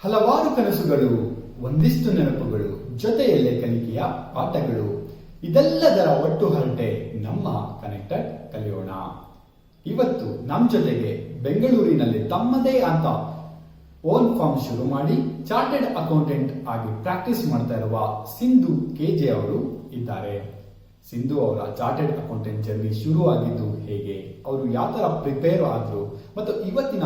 ಹಲವಾರು ಕನಸುಗಳು, ಒಂದಿಷ್ಟು ನೆನಪುಗಳು, ಜೊತೆಯಲ್ಲೇ ಕಲಿಕೆಯ ಪಾಠಗಳು, ಇದೆಲ್ಲದರ ಒಟ್ಟು ಹರಟೆ ನಮ್ಮ ಕನೆಕ್ಟೆಡ್ ಕಲಿಯೋಣ. ಇವತ್ತು ನಮ್ಮ ಜೊತೆಗೆ ಬೆಂಗಳೂರಿನಲ್ಲಿ ತಮ್ಮದೇ ಅಂತ ಓನ್ ಫಾರ್ಮ್ ಶುರು ಮಾಡಿ ಚಾರ್ಟೆಡ್ ಅಕೌಂಟೆಂಟ್ ಆಗಿ ಪ್ರಾಕ್ಟೀಸ್ ಮಾಡ್ತಾ ಇರುವ ಸಿಂಧು ಕೆಜೆ ಅವರು ಇದ್ದಾರೆ. ಸಿಂಧು ಅವರ ಚಾರ್ಟೆಡ್ ಅಕೌಂಟೆಂಟ್ ಜರ್ನಿ ಶುರು ಆಗಿದ್ದು ಹೇಗೆ, ಅವರು ಯಾವ ತರ ಪ್ರಿಪೇರ್ ಆದ್ರು, ಮತ್ತು ಇವತ್ತಿನ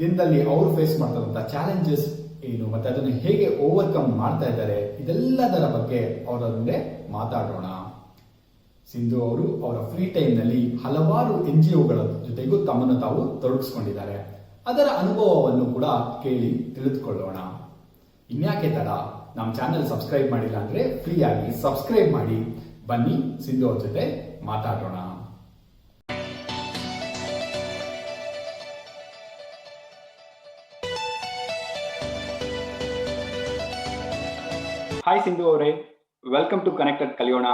ದಿನದಲ್ಲಿ ಅವರು ಫೇಸ್ ಮಾಡ್ತಾರಂತ ಚಾಲೆಂಜಸ್ ಏನು, ಮತ್ತೆ ಅದನ್ನು ಹೇಗೆ ಓವರ್ಕಮ್ ಮಾಡ್ತಾ ಇದ್ದಾರೆ, ಇದೆಲ್ಲದರ ಬಗ್ಗೆ ಅವರೊಂದೇ ಮಾತಾಡೋಣ. ಸಿಂಧು ಅವರು ಅವರ ಫ್ರೀ ಟೈಮ್ ನಲ್ಲಿ ಹಲವಾರು NGOಗಳ ಜೊತೆಗೂ ತಮ್ಮನ್ನು ತಾವು ತೊಡಗಿಸ್ಕೊಂಡಿದ್ದಾರೆ. ಅದರ ಅನುಭವವನ್ನು ಕೂಡ ಕೇಳಿ ತಿಳಿದುಕೊಳ್ಳೋಣ. ಇನ್ಯಾಕೆ ತಡ, ನಮ್ಮ ಚಾನೆಲ್ ಸಬ್ಸ್ಕ್ರೈಬ್ ಮಾಡಿಲ್ಲ ಅಂದ್ರೆ ಫ್ರೀ ಆಗಿ ಸಬ್ಸ್ಕ್ರೈಬ್ ಮಾಡಿ. ಬನ್ನಿ ಸಿಂಧು ಅವ್ರ ಜೊತೆ ಮಾತಾಡೋಣ. ಹಾಯ್ ಸಿಂಧು ಅವರೇ, ವೆಲ್ಕಮ್ ಟು ಕನೆಕ್ಟೆಡ್ ಕಲಿಯೋಣ.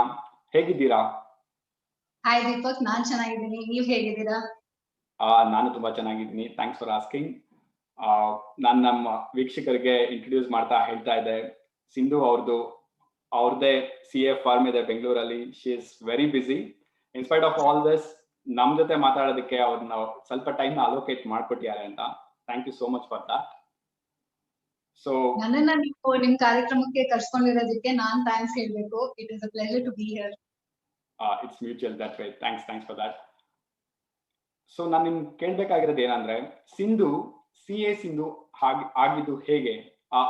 ಹೇಗಿದ್ದೀರಾ? ಹಾಯ್ ದೀಪಕ್, ನಾನ್ ಚೆನ್ನಾಗಿದ್ದೀನಿ. ನೀವ್ ಹೇಗಿದ್ದೀರಾ? ನಾನು ತುಂಬಾ ಚೆನ್ನಾಗಿದ್ದೀನಿ. Thanks for asking. ನಾನು ನಮ್ಮ ವೀಕ್ಷಕರಿಗೆ ಇಂಟ್ರೊಡ್ಯೂಸ್ ಮಾಡ್ತಾ ಹೇಳ್ತಾ ಇದ್ದೆ, ಸಿಂಧು ಅವ್ರದ್ದೇ CA ಫಾರ್ಮ್ ಇದೆ ಬೆಂಗಳೂರಲ್ಲಿ. She is very busy. In spite of all this ನಮ್ ಜೊತೆ ಮಾತಾಡೋದಕ್ಕೆ ಅವ್ರನ್ನ ಸ್ವಲ್ಪ ಟೈಮ್ ಅಲೋಕೇಟ್ ಮಾಡ್ಕೊಟ್ಟಿದ್ದಾರೆ ಅಂತ. Thank you so much for that. So ನನ್ನನ್ನ ನೀವು ನಿಮ್ ಕಾರ್ಯಕ್ರಮಕ್ಕೆ ಕರ್ಸ್ಕೊಂಡಿರೋದಕ್ಕೆ ನಾನ್ ಥ್ಯಾಂಕ್ಸ್ ಹೇಳ್ಬೇಕು. It is a pleasure to be here. It's mutual that way. Thanks for that. So ನಾನು ನಿಮ್ಗೆ ಕೇಳ್ಬೇಕಾಗಿರೋದು ಏನಂದ್ರೆ, CA ಸಿಂಧು ಆಗಿದ್ದು ಹೇಗೆ,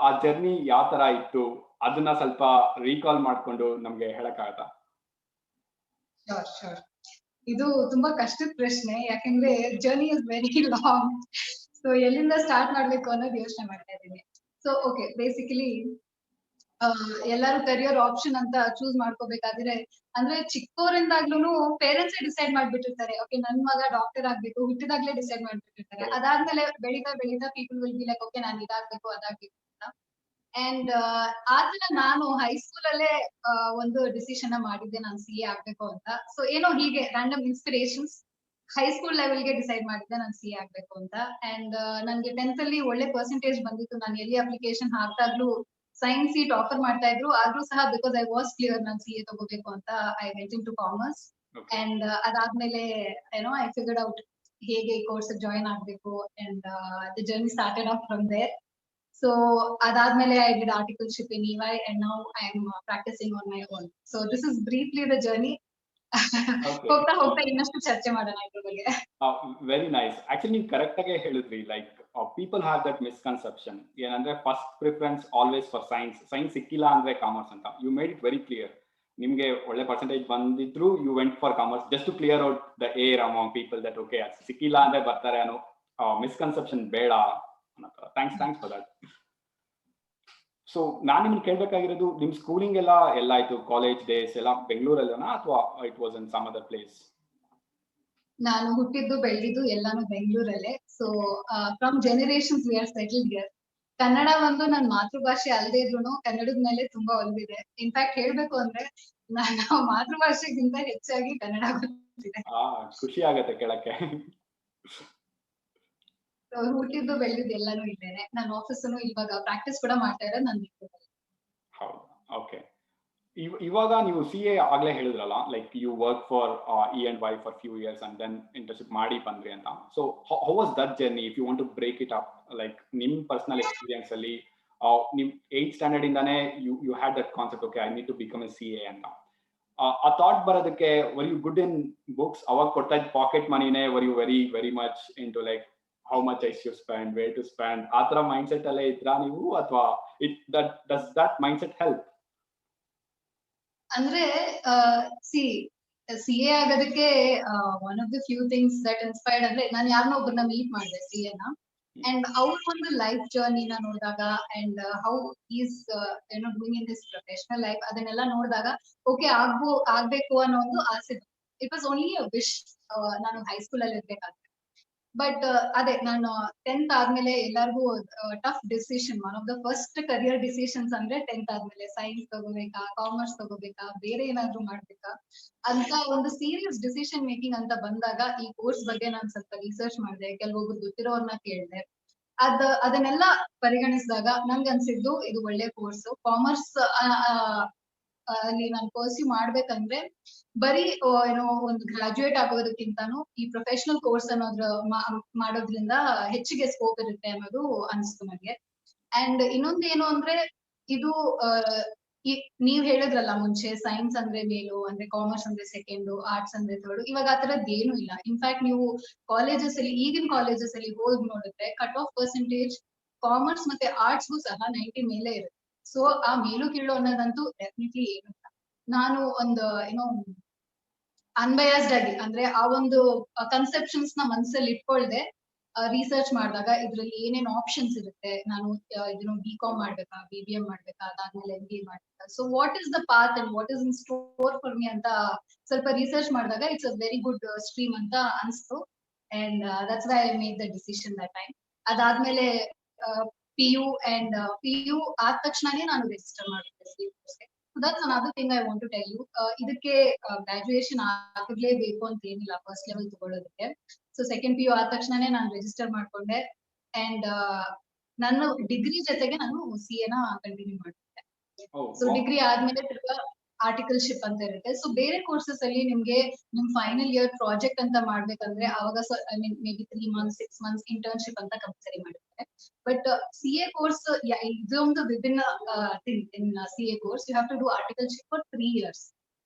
ಆ ಜರ್ನಿ ಯಾವ ತರ ಇತ್ತು, ಅದನ್ನ ಸ್ವಲ್ಪ ರೀಕಾಲ್ ಮಾಡ್ಕೊಂಡು ನಮ್ಗೆ ಹೇಳಕ್ಕಾಗತ್ತಾ? ಶೋರ್. ಇದು ತುಂಬಾ ಕಷ್ಟದ ಪ್ರಶ್ನೆ, ಯಾಕಂದ್ರೆ journey is very long. So ಎಲ್ಲಿಂದ ಸ್ಟಾರ್ಟ್ ಮಾಡ್ಬೇಕು ಅನ್ನೋದು ಯೋಚನೆ ಮಾಡ್ತಾ ಇದ್ದೀನಿ. ಸೊ ಓಕೆ, ಬೇಸಿಕಲಿ ಎಲ್ಲಾರು ಕರಿಯರ್ ಆಪ್ಷನ್ ಅಂತ ಚೂಸ್ ಮಾಡ್ಕೋಬೇಕಾದ್ರೆ, ಅಂದ್ರೆ ಚಿಕ್ಕವರಿಂದಾಗ್ಲೂ ಪೇರೆಂಟ್ಸ್ ಡಿಸೈಡ್ ಮಾಡ್ಬಿಟ್ಟಿರ್ತಾರೆ, ಓಕೆ ನನ್ ಮಗ ಡಾಕ್ಟರ್ ಆಗ್ಬೇಕು, ಹುಟ್ಟಿದಾಗ್ಲೇ ಡಿಸೈಡ್ ಮಾಡ್ಬಿಟ್ಟಿರ್ತಾರೆ. ಅದಾದ್ಮೇಲೆ ಬೆಳೀತಾ people will be like, okay ನಾನ್ ಇದಾಗ್ಬೇಕು ಅದಾಗ್ಬೇಕು ಅಂತ. ಅಂಡ್ ಆತರ ನಾನು ಹೈಸ್ಕೂಲ್ ಅಲ್ಲೇ ಒಂದು ಡಿಸಿಷನ್ ಮಾಡಿದ್ದೆ, ನಾನು CA ಆಗ್ಬೇಕು ಅಂತ. ಸೊ ಏನೋ ಹೀಗೆ ರ್ಯಾಂಡಮ್ ಇನ್ಸ್ಪಿರೇಷನ್ಸ್ ಹೈಸ್ಕೂಲ್ ಲೆವೆಲ್ಗೆ ಡಿಸೈಡ್ ಮಾಡಿದ್ದೆ ನಾನು CA ಆಗ್ಬೇಕು ಅಂತ. ಅಂಡ್ ನನ್ಗೆ 10th ಅಲ್ಲಿ ಒಳ್ಳೆ ಪರ್ಸೆಂಟೇಜ್ ಬಂದಿತ್ತು. ನಾನು ಎಲ್ಲಿ ಅಪ್ಲಿಕೇಶನ್ ಹಾಕ್ದಾಗ್ಲೂ ಸೈನ್ಸ್ ಸೀಟ್ ಆಫರ್ ಮಾಡ್ತಾ ಇದ್ರು. ಆದ್ರೂ ಸಹ ಬಿಕಾಸ್ ಐ ವಾಸ್ ಕ್ಲಿಯರ್ ನಾನು CA ತಗೋಬೇಕು ಅಂತ, I went into commerce. And ಅದಾದ್ಮೇಲೆ ಏನೋ ಐ ಫಿಗರ್ಡ್ ಔಟ್ ಹೇಗೆ ಈ ಕೋರ್ಸ್ ಜಾಯಿನ್ ಆಗ್ಬೇಕು. And the journey started off from there. So ಅದಾದ್ಮೇಲೆ I did articleship in EY and now I am practising on my own. So this is briefly the journey. ಹೋಗ್ತಾ ಇನ್ನಷ್ಟು ಚರ್ಚೆ ಮಾಡೋಣ ಇದ್ರ ಬಗ್ಗೆ. Very nice. ಆಕ್ಚುಲಿ ನೀವು correct ಆಗಿ ಹೇಳಿದ್ರಿ, like people have that misconception ಏನಂದ್ರೆ, first preference always for science ಸಿಕ್ಕಿಲ್ಲ ಅಂದ್ರೆ ಕಾಮರ್ಸ್ ಅಂತ. You made it very clear. ನಿಮ್ಗೆ ಒಳ್ಳೆ ಪರ್ಸೆಂಟೇಜ್ ಬಂದಿದ್ರು, you went for commerce just to clear out the air among people that okay ಸಿಕ್ಕಿಲ್ಲ ಅಂದ್ರೆ ಬರ್ತಾರೆ ಅನ್ನೋ ಮಿಸ್ಕನ್ಸೆಪ್ಷನ್ ಬೇಡ ಅನ್ನೋ. Thanks for that. ಸೊ ನಾನು ನಿಮ್ಗೆ ಕೇಳ್ಬೇಕಾಗಿರೋದು, ನಿಮ್ ಸ್ಕೂಲಿಂಗ್ ಎಲ್ಲ ಆಯ್ತು, ಕಾಲೇಜ್ ಡೇಸ್ ಎಲ್ಲ ಬೆಂಗಳೂರಲ್ಲನಾ ಅಥವಾ it was in some other place? ನಾನು ಹುಟ್ಟಿದ್ದು ಬೆಳೆದಿದ್ದು ಎಲ್ಲಾನು ಬೆಂಗಳೂರಲ್ಲೇ. So from generations we are settled here. Kannada ಒಂದು ನನ್ನ ಮಾತೃಭಾಷೆ ಅಲ್ಲದೆ ಇದ್ರು ಕನ್ನಡದ ಮೇಲೆ ತುಂಬಾ ಒಲವಿದೆ. ಇನ್ಫ್ಯಾಕ್ಟ್ ಹೇಳ್ಬೇಕು ಅಂದ್ರೆ ನನ್ನ ಮಾತೃಭಾಷೆಗಿಂತ ಹೆಚ್ಚಾಗಿ ಕನ್ನಡ ಗೊತ್ತಿದೆ. ಖುಷಿ ಆಗತ್ತೆ ಕೇಳಕ್ಕೆ. ಹುಟ್ಟಿದ್ದು ಬೆಳೆದಿದ್ದು ಎಲ್ಲಾನು ಇದ್ದೇನೆ. ನಾನು ಆಫೀಸನ್ನು ಇವಾಗ ಪ್ರಾಕ್ಟೀಸ್ ಕೂಡ ಮಾಡ್ತಾ ಇರೋದು ನಾನು. ಹೌದು, ಓಕೆ. ಇವಾಗ ನೀವು CA ಆಗ್ಲೇ ಹೇಳಿದ್ರಲ್ಲ, like you work for E&Y for few years and then internship ಮಾಡಿ ಬಂದ್ರಿ ಅಂತ. So how was that journey? If you want to break it up, like ನಿಮ್ ಪರ್ಸನಲ್ ಎಕ್ಸ್ಪೀರಿಯನ್ಸ್ ಅಲ್ಲಿ ನಿಮ್ 8th ಸ್ಟ್ಯಾಂಡರ್ಡ್ ಇಂದಾನೆ you had that concept, okay I need to become a CA ಅಂತ. ಆ thought ಬರೋದಕ್ಕೆ were you good in books? ಅವಾಗ ಕೊಡ್ತಾ ಇದ್ದ ಪಾಕೆಟ್ ಮನಿನೇ were you very much in to like how much I should spend, where to spend, ಆ ತರ mindset ಅಲ್ಲೇ ಇದ್ರಾ ನೀವು, ಅಥವಾ does that mindset help? ಅಂದ್ರೆ CA ಆಗೋದಕ್ಕೆ one of the few things that inspired ಅಂದ್ರೆ, ನಾನು ಯಾರನ್ನೋ ಒಬ್ಬರನ್ನ ಮೀಟ್ ಮಾಡಿದೆ CA ನ. ಅಂಡ್ ಅವ್ರ ಒಂದು ಲೈಫ್ ಜರ್ನಿನ ನೋಡಿದಾಗ ಅಂಡ್ ಹೌ ಈಸ್ ಏನೋ doing in this professional life, ಅದನ್ನೆಲ್ಲ ನೋಡಿದಾಗ ಓಕೆ ಆಗ್ಬೇಕು ಅನ್ನೋ ಒಂದು ಆಸೆ. It was only a wish ನಾನು ಹೈಸ್ಕೂಲ್ ಅಲ್ಲಿ ಇರ್ಬೇಕಾದ್ರೆ. ಬಟ್ ಅದೇ ನಾನು 10th ಆದ್ಮೇಲೆ ಎಲ್ಲರಿಗೂ tough decision, one of the first career decisions ಅಂದ್ರೆ 10th ಆದ್ಮೇಲೆ ಸೈನ್ಸ್ ತಗೋಬೇಕಾ, ಕಾಮರ್ಸ್ ತಗೋಬೇಕಾ, ಬೇರೆ ಏನಾದ್ರು ಮಾಡ್ಬೇಕಾ ಅಂತ ಒಂದು ಸೀರಿಯಸ್ ಡಿಸಿಷನ್ ಮೇಕಿಂಗ್ ಅಂತ ಬಂದಾಗ ಈ ಕೋರ್ಸ್ ಬಗ್ಗೆ ನಾನು ಸ್ವಲ್ಪ ರಿಸರ್ಚ್ ಮಾಡಿದೆ, ಕೆಲವೊಬ್ರು ಗೊತ್ತಿರೋರ್ನ ಕೇಳಿದೆ. ಅದನ್ನೆಲ್ಲ ಪರಿಗಣಿಸಿದಾಗ ನಂಗೆ ಅನ್ಸಿದ್ದು ಇದು ಒಳ್ಳೆ ಕೋರ್ಸ್. ಕಾಮರ್ಸ್ ಅಲ್ಲಿ ನಾನು ಪರ್ಸ್ಯೂ ಮಾಡ್ಬೇಕಂದ್ರೆ ಬರೀ ಏನೋ ಒಂದು ಗ್ರಾಜುಯೇಟ್ ಆಗೋದಕ್ಕಿಂತಾನು ಈ ಪ್ರೊಫೆಷನಲ್ ಕೋರ್ಸ್ ಅನ್ನೋದ್ರ ಮಾಡೋದ್ರಿಂದ ಹೆಚ್ಚಿಗೆ ಸ್ಕೋಪ್ ಇರುತ್ತೆ ಅನ್ನೋದು ಅನ್ಸ್ತು ನನಗೆ. ಅಂಡ್ ಇನ್ನೊಂದು ಏನು ಅಂದ್ರೆ ಇದು ನೀವ್ ಹೇಳಿದ್ರಲ್ಲ ಮುಂಚೆ ಸೈನ್ಸ್ ಅಂದ್ರೆ ಮೇಲು, ಅಂದ್ರೆ ಕಾಮರ್ಸ್ ಅಂದ್ರೆ ಸೆಕೆಂಡ್, ಆರ್ಟ್ಸ್ ಅಂದ್ರೆ ಥರ್ಡ್. ಇವಾಗ ಆ ತರದ್ ಏನು ಇಲ್ಲ. ಇನ್ಫ್ಯಾಕ್ಟ್ ನೀವು ಕಾಲೇಜಸ್ ಅಲ್ಲಿ, ಈಗಿನ ಕಾಲೇಜಸ್ ಅಲ್ಲಿ ಹೋಗಿ ನೋಡಿದ್ರೆ ಕಟ್ ಆಫ್ ಪರ್ಸೆಂಟೇಜ್ ಕಾಮರ್ಸ್ ಮತ್ತೆ ಆರ್ಟ್ಸ್ಗೂ ಸಹ 90 ಮೇಲೆ ಇರುತ್ತೆ. ಸೊ ಆ ಮೇಲು ಕೀಳು ಅನ್ನೋದಂತೂ ಡೆಫಿನೆಟ್ಲಿ ಏನು ಇಲ್ಲ. ನಾನು ಒಂದು ಏನೋ ಅನ್ಬಯಾಸ್ಡ್ ಆಗಿ, ಅಂದ್ರೆ ಆ ಒಂದು ಕನ್ಸೆಪ್ಷನ್ಸ್ ನ ಮನಸ್ಸಲ್ಲಿ ಇಟ್ಕೊಳ್ದೆ ರಿಸರ್ಚ್ ಮಾಡಿದಾಗ ಇದ್ರಲ್ಲಿ ಏನೇನ್ ಆಪ್ಷನ್ಸ್ ಇರುತ್ತೆ, ನಾನು ಇದನ್ನು ಬಿ.ಕಾಮ್ ಮಾಡ್ಬೇಕಾ, BBM ಮಾಡ್ಬೇಕಾ, ಅದಾದ್ಮೇಲೆ MBA ಮಾಡ್ಬೇಕಾ, so what is the path and what is in store for me ಅಂತ ಸ್ವಲ್ಪ ರಿಸರ್ಚ್ ಮಾಡಿದಾಗ it's a very good stream ಅಂತ ಅನ್ಸ್ತು. And that's why I made the decision that time. ಅದಾದ್ಮೇಲೆ PU ಅಂಡ್ PU ಆದ ತಕ್ಷಣನೇ ನಾನು ರಿಜಿಸ್ಟರ್ ಮಾಡಿದ್ದೆ. That's another thing I want to tell you. ಇದಕ್ಕೆ ಗ್ರಾಜುಯೇಷನ್ ಆಗಲೇಬೇಕು ಅಂತ ಏನಿಲ್ಲ ಫಸ್ಟ್ ಲೆವೆಲ್ ತಗೊಳ್ಳೋದಕ್ಕೆ. ಸೊ ಸೆಕೆಂಡ್ PU ಆದ ತಕ್ಷಣನೇ ನಾನು ರಿಜಿಸ್ಟರ್ ಮಾಡ್ಕೊಂಡೆ. ಅಂಡ್ ನನ್ನ ಡಿಗ್ರಿ ಜೊತೆಗೆ ನಾನು CA ನ ಕಂಟಿನ್ಯೂ ಮಾಡ್ತಿದ್ದೆ. ಸೊ ಡಿಗ್ರಿ ಆದ್ಮೇಲೆ ತಿರ್ಗಾ ಆರ್ಟಿಕಲ್ಶಿಪ್ ಅಂತ ಇರುತ್ತೆ. ಸೊ ಬೇರೆ ಕೋರ್ಸಸ್ ಅಲ್ಲಿ ನಿಮ್ಗೆ ನಿಮ್ ಫೈನಲ್ ಇಯರ್ ಪ್ರಾಜೆಕ್ಟ್ ಅಂತ ಮಾಡ್ಬೇಕಂದ್ರೆ ಅವಾಗ maybe 3 months 6 months internship ಅಂತ ಕಂಪಲ್ಸರಿ ಮಾಡಿರ್ತಾರೆ. ಬಟ್ CA ಕೋರ್ಸ್ ಇದೊಂದು ವಿಭಿನ್ನ thing. In CA course you have to do articleship for 3 years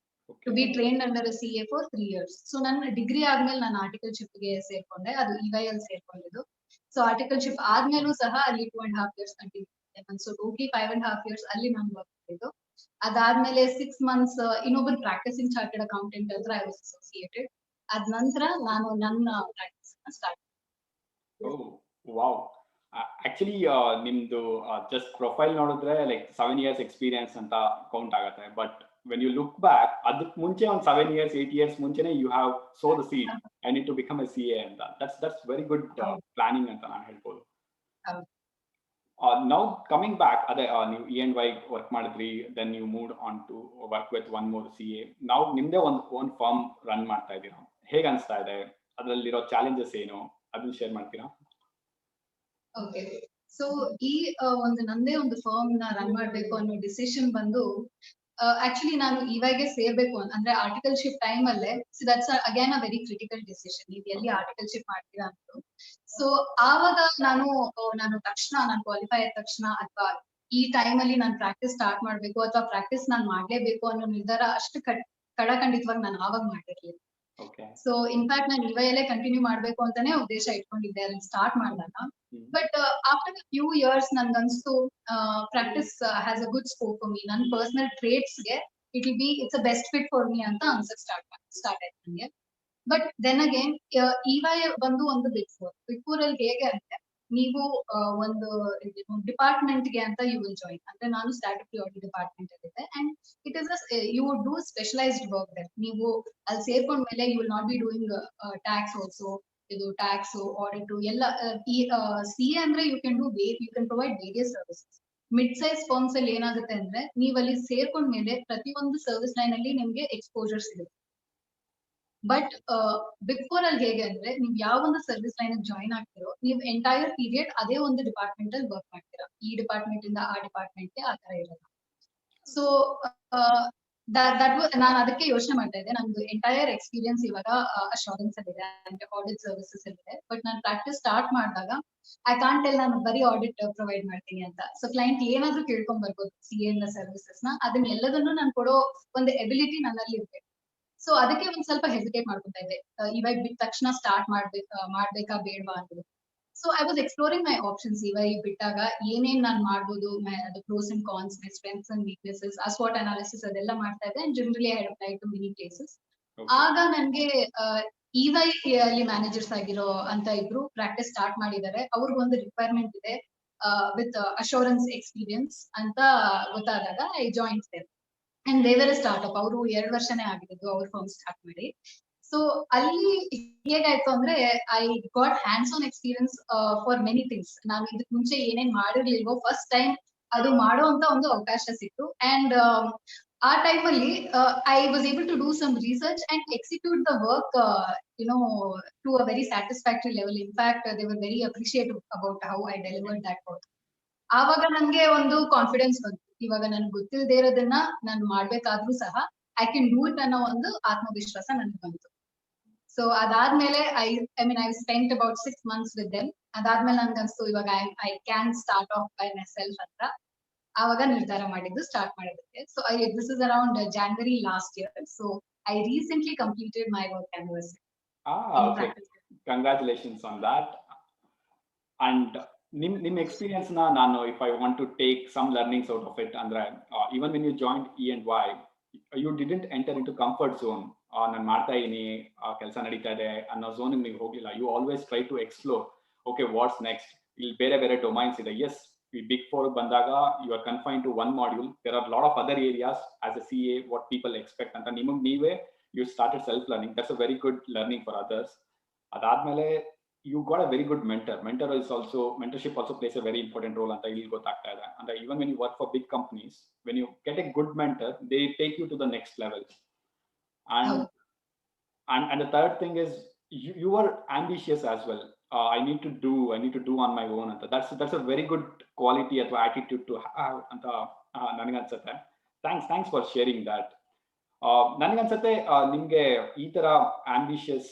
to be trained under CA for 3 years. So ನನ್ನ degree ಆದ್ಮೇಲೆ ನಾನು ಆರ್ಟಿಕಲ್ಶಿಪ್ ಗೆ ಸೇರ್ಕೊಂಡೆ. ಅದು EY ಅಲ್ಲಿ ಸೇರ್ಕೊಂಡಿದ್ದು. ಸೊ ಆರ್ಟಿಕಲ್ಶಿಪ್ ಆದ್ಮೇಲೂ ಸಹ ಅಲ್ಲಿ 2.5 years ಕಂಟಿನ್ಯೂ ಮಾಡಿದೆ. ಸೊ ಟೋಟಲಿ 5.5 years ಅಲ್ಲಿ ನಾನು ವರ್ಕ್ ಮಾಡಿದ್ದು. ಅದಾದ್ಮೇಲೆ 6 months ಇನ್ನೊಬ್ಬರು ಪ್ರಾಕ್ಟಿಸಿಂಗ್ ಚಾರ್ಟೆಡ್ ಅಕೌಂಟೆಂಟ್ ಹತ್ರ ಐ ವಾಸ್ ಅಸೋಸಿಯೇಟೆಡ್. ಅದ ನಂತರ ನಾನು ನನ್ನ ಪ್ರಾಕ್ಟೀಸ್ ಸ್ಟಾರ್ಟ್. ವಾವ್. ಆಕ್ಚುಲಿ ನಿಮ್ದು ಜಸ್ಟ್ ಪ್ರೊಫೈಲ್ ನೋಡಿದ್ರೆ ಲೈಕ್ 7 years ಎಕ್ಸ್ಪೀರಿಯನ್ಸ್ ಅಂತ ಕೌಂಟ್ ಆಗುತ್ತೆ. But when you look back, ಅದಕ್ಕೆ ಮುಂಚೆ ಒಂದು 7 years 8 years ಮುಂಚೆನೆ you have sowed the seed I need to become a CA ಅಂತ. that's very good planning ಅಂತ ನಾನು ಹೇಳ್ಬೋದು. Now coming back, ನೀವು E&Y ವರ್ಕ್ ಮಾಡಿದ್ರಿ, then you moved on to work with one more CA. now ನಿಮ್ದೇ ಒಂದು own firm run ಮಾಡ್ತಾ ಇದ್ದೀರಾ. ಹೇಗೆ ಅನಿಸ್ತಾ ಇದೆ? ಅದರಲ್ಲಿರೋ ಚಾಲೆಂಜಸ್ ಏನು, ಅದನ್ನ ಶೇರ್ ಮಾಡ್ತೀರಾ? ಓಕೆ. ಸೊ ಈ ಒಂದು ನಂದೇ ಒಂದು ಫರ್ಮ್ ನ ರನ್ ಮಾಡ್ಬೇಕು ಅನ್ನೋ ಡಿಸಿಷನ್ ಬಂದು ಆಕ್ಚುಲಿ ನಾನು ಇವಾಗೆ ಸೇರ್ಬೇಕು ಅಂದ್ರೆ ಆರ್ಟಿಕಲ್ಶಿಪ್ ಟೈಮ್ ಅಲ್ಲೇ. So that's again a very critical decision, ನೀವು ಎಲ್ಲಿ ಆರ್ಟಿಕಲ್ಶಿಪ್ ಮಾಡ್ತೀರಾ ಅಂತ. ಸೊ ಆವಾಗ ನಾನು ತಕ್ಷಣ ನಾನು ಕ್ವಾಲಿಫೈ ಆದ ತಕ್ಷಣ ಅಥವಾ ಈ ಟೈಮ್ ಅಲ್ಲಿ ನಾನು ಪ್ರಾಕ್ಟೀಸ್ ಸ್ಟಾರ್ಟ್ ಮಾಡ್ಬೇಕು ಅಥವಾ ಪ್ರಾಕ್ಟೀಸ್ ನಾನು ಮಾಡ್ಲೇಬೇಕು ಅನ್ನೋ ನಿರ್ಧಾರ ಅಷ್ಟು ಕಡಖಂಡಿತವಾಗಿ ನಾನು ಆವಾಗ ಮಾಡಿರ್ಲಿಲ್ಲ. ಸೊ ಇನ್ಫ್ಯಾಕ್ಟ್ ನಾನು EY ಅಲ್ಲೇ ಕಂಟಿನ್ಯೂ ಮಾಡ್ಬೇಕು ಅಂತಾನೆ ಉದ್ದೇಶ ಇಟ್ಕೊಂಡಿದ್ದೆ ಅಲ್ಲಿ ಸ್ಟಾರ್ಟ್ ಮಾಡಿದಾಗ. ಬಟ್ ಆಫ್ಟರ್ ಫ್ಯೂ ಇಯರ್ಸ್ ನನ್ಗನ್ಸ್ತು practice has a good scope for me. ನನ್ನ ಪರ್ಸನಲ್ ಟ್ರೇಟ್ಸ್ ಗೆ it's a best fit for me ಅಂತ ಅನ್ಸಕ್ ಸ್ಟಾರ್ಟ್ ಆಯ್ತು ನನಗೆ. ಬಟ್ ದೆನ್ ಅಗೇನ್ EY ಬಂದು ಒಂದು ಬಿಗ್ ಫೋರ್ ಅಲ್ಲಿ ಹೇಗೆ ಅಂದ್ರೆ ನೀವು ಒಂದು ಡಿಪಾರ್ಟ್ಮೆಂಟ್ ಗೆ ಅಂತ ಯು ವಿಲ್ ಜಾಯಿನ್. ಅಂದ್ರೆ ನಾನು ಸ್ಟ್ಯಾಟ್ಯುಟರಿ ಆಡಿಟ್ ಡಿಪಾರ್ಟ್ಮೆಂಟ್ ಅಲ್ಲಿದೆ. And it is you would do specialized work there. ನೀವು ಅಲ್ಲಿ ಸೇರ್ಕೊಂಡ್ಮೇಲೆ you will not be doing tax also. ಇದು ಟ್ಯಾಕ್ಸ್ ಆಡಿಟ್ ಎಲ್ಲ CA ಅಂದ್ರೆ you can provide various services. Mid size firms ಅಲ್ಲಿ ಏನಾಗುತ್ತೆ ಅಂದ್ರೆ ನೀವು ಅಲ್ಲಿ ಸೇರ್ಕೊಂಡ್ಮೇಲೆ ಪ್ರತಿಯೊಂದು ಸರ್ವಿಸ್ ಲೈನ್ ಅಲ್ಲಿ ನಿಮ್ಗೆ ಎಕ್ಸ್ಪೋಜರ್ ಸಿಗುತ್ತೆ. ಬಟ್ ಬಿಗ್ ಫೋರ್ ಅಲ್ಲಿ ಹೇಗೆ ಅಂದ್ರೆ ನೀವು ಯಾವ ಒಂದು ಸರ್ವಿಸ್ ಲೈನ್ ಜಾಯಿನ್ ಆಗ್ತಿರೋ ನೀವು ಎಂಟೈರ್ ಪೀರಿಯಡ್ ಅದೇ ಒಂದು ಡಿಪಾರ್ಟ್ಮೆಂಟ್ ಅಲ್ಲಿ ವರ್ಕ್ ಮಾಡ್ತೀರಾ. ಈ ಡಿಪಾರ್ಟ್ಮೆಂಟ್ ಇಂದ ಆ ಡಿಪಾರ್ಟ್ಮೆಂಟ್ಗೆ ಆ ತರ ಇರಲ್ಲ. ಸೊ ನಾನು ಅದಕ್ಕೆ ಯೋಚನೆ ಮಾಡ್ತಾ ಇದ್ದೆ. ನಂದು ಎಂಟೈರ್ ಎಕ್ಸ್ಪೀರಿಯನ್ಸ್ ಇವಾಗ ಅಶ್ಯೂರೆನ್ಸ್ ಅಲ್ಲಿ ಇದೆ, ಅಂದ್ರೆ ಆಡಿಟ್ ಸರ್ವಿಸಸ್ ಅಲ್ಲಿ ಇದೆ. ಬಟ್ ನಾನು ಪ್ರಾಕ್ಟೀಸ್ ಸ್ಟಾರ್ಟ್ ಮಾಡಿದಾಗ ಐ ಕಾಂಟ್ ಟೆಲ್ ನಾನು ಬರೀ ಆಡಿಟ್ ಪ್ರೊವೈಡ್ ಮಾಡ್ತೀನಿ ಅಂತ. ಸೊ ಕ್ಲೈಂಟ್ ಏನಾದ್ರೂ ಕೇಳ್ಕೊಂಡ್ ಬರ್ಬೋದು CA ಸರ್ವಿಸಸ್ ನ, ಅದನ್ನ ಎಲ್ಲದನ್ನು ನಾನು ಕೊಡೋ ಒಂದು ಎಬಿಲಿಟಿ ನನ್ನಲ್ಲಿ ಇರ್ಬೇಕು. ಸೊ ಅದಕ್ಕೆ ಒಂದ್ ಸ್ವಲ್ಪ ಹೆಸಿಟೇಟ್ ಮಾಡ್ಕೊತಾ ಇದ್ದೆ, ಇವಾಗ ಬಿಟ್ಟ ತಕ್ಷಣ ಸ್ಟಾರ್ಟ್ ಮಾಡ್ಬೇಕಾ ಬೇಡವಾ ಅಂತ. So I was exploring my options. ಇವಾಗ ಬಿಟ್ಟಾಗ ಏನೇನ್ ನಾನು ಮಾಡ್ಬೋದು, pros and cons, my strengths and weaknesses, ಆ SWOT ಅನಾಲಿಸಿಸ್ ಅದೆಲ್ಲ ಮಾಡ್ತಾ ಇದ್ದೆ. And generally I applied to many places. ಆಗ ನನ್ಗೆ EY ಅಲ್ಲಿ ಮ್ಯಾನೇಜರ್ಸ್ ಆಗಿರೋ ಅಂತ ಇಬ್ರು ಪ್ರಾಕ್ಟೀಸ್ ಸ್ಟಾರ್ಟ್ ಮಾಡಿದ್ದಾರೆ. ಅವ್ರಿಗೊಂದು ರಿಕ್ವೈರ್ಮೆಂಟ್ ಇದೆ ವಿತ್ ಅಶ್ಯೂರೆನ್ಸ್ ಎಕ್ಸ್ಪೀರಿಯನ್ಸ್ ಅಂತ ಗೊತ್ತಾದಾಗ I join there. And they were startup. ಅವರು 2 ವರ್ಷನೇ ಆಗಿದ್ದು ಅವ್ರ ಫರ್ಮ್ ಸ್ಟಾರ್ಟ್ ಮಾಡಿ. ಸೊ ಅಲ್ಲಿ ಹೇಗಾಯ್ತು ಅಂದ್ರೆ I got hands on experience for many things. ನಾನು ಇದಕ್ ಮುಂಚೆ ಏನೇನ್ ಮಾಡಿರ್ಲಿಲ್ವೋ ಫಸ್ಟ್ ಟೈಮ್ ಅದು ಮಾಡೋ ಅಂತ ಒಂದು ಅವಕಾಶ ಸಿಕ್ತು. ಅಂಡ್ ಆ ಟೈಮಲ್ಲಿ I was able to do some research and execute the work to a very satisfactory level. In fact they were very appreciative about how I delivered that work. ಆವಾಗ ನನ್ಗೆ ಒಂದು ಕಾನ್ಫಿಡೆನ್ಸ್ ಬಂತು, ಇವಾಗ ನನ್ಗೆ ಗೊತ್ತಿಲ್ಲದೆ ಇರೋದನ್ನ ನಾನು ಮಾಡ್ಬೇಕಾದ್ರೂ ಸಹ ಐ ಕ್ಯಾನ್ ಡೂ ಇಟ್ ಅನ್ನೋ ಒಂದು ಆತ್ಮವಿಶ್ವಾಸ ನನ್ಗೆ ಬಂತು. ಸೊ ಅದಾದ್ಮೇಲೆ I spent about 6 months with them. ಅದಾದ್ಮೇಲೆ ನನ್ಗೆ ಅನ್ಸ್ತು ಇವಾಗ I can start of by my self ಅಂತ. ಆವಾಗ ನಿರ್ಧಾರ ಮಾಡಿದ್ದು ಸ್ಟಾರ್ಟ್ ಮಾಡಿದ್ದಕ್ಕೆ. So this is around January last year. So I recently completed my work anniversary in Okay. practice. Congratulations on that. And nim experience na nanu, if I want to take some learnings out of it, andre even when you joined E&Y, you didn't enter into comfort zone. ನಾನು ಮಾಡ್ತಾ ಇದೀನಿ, ಕೆಲಸ ನಡೀತಾ ಇದೆ ಅನ್ನೋ zone ನೀವು ಹೋಗಿಲ್ಲ. You always try to explore, okay what's next. ಇಲ್ಲಿ ಬೇರೆ ಬೇರೆ ಡೊಮೈನ್ಸ್ ಇದೆ. ಎಸ್, ಈ ಬಿಗ್ ಫೋರ್ ಬಂದಾಗ you are confine to one module. There are lot of other areas as a CA what people expect ಅಂತ ನಿಮಗೆ ನೀವೇ you started self learning. That's a very good learning for others. ಅದಾದ್ಮೇಲೆ you got a very good mentor. Mentorship also plays a very important role anta illi gottagta ide. And even when you work for big companies, when you get a good mentor, they take you to the next level. And and the third thing is you are ambitious as well. I need to do on my own anta. That's a very good quality ಅಥವಾ attitude to have ಅಂತ ನನಗೆ ಅನ್ಸುತ್ತೆ. Thanks for sharing that. ನನಗನ್ಸುತ್ತೆ ನಿಮ್ಗೆ ಈ ತರ ambitious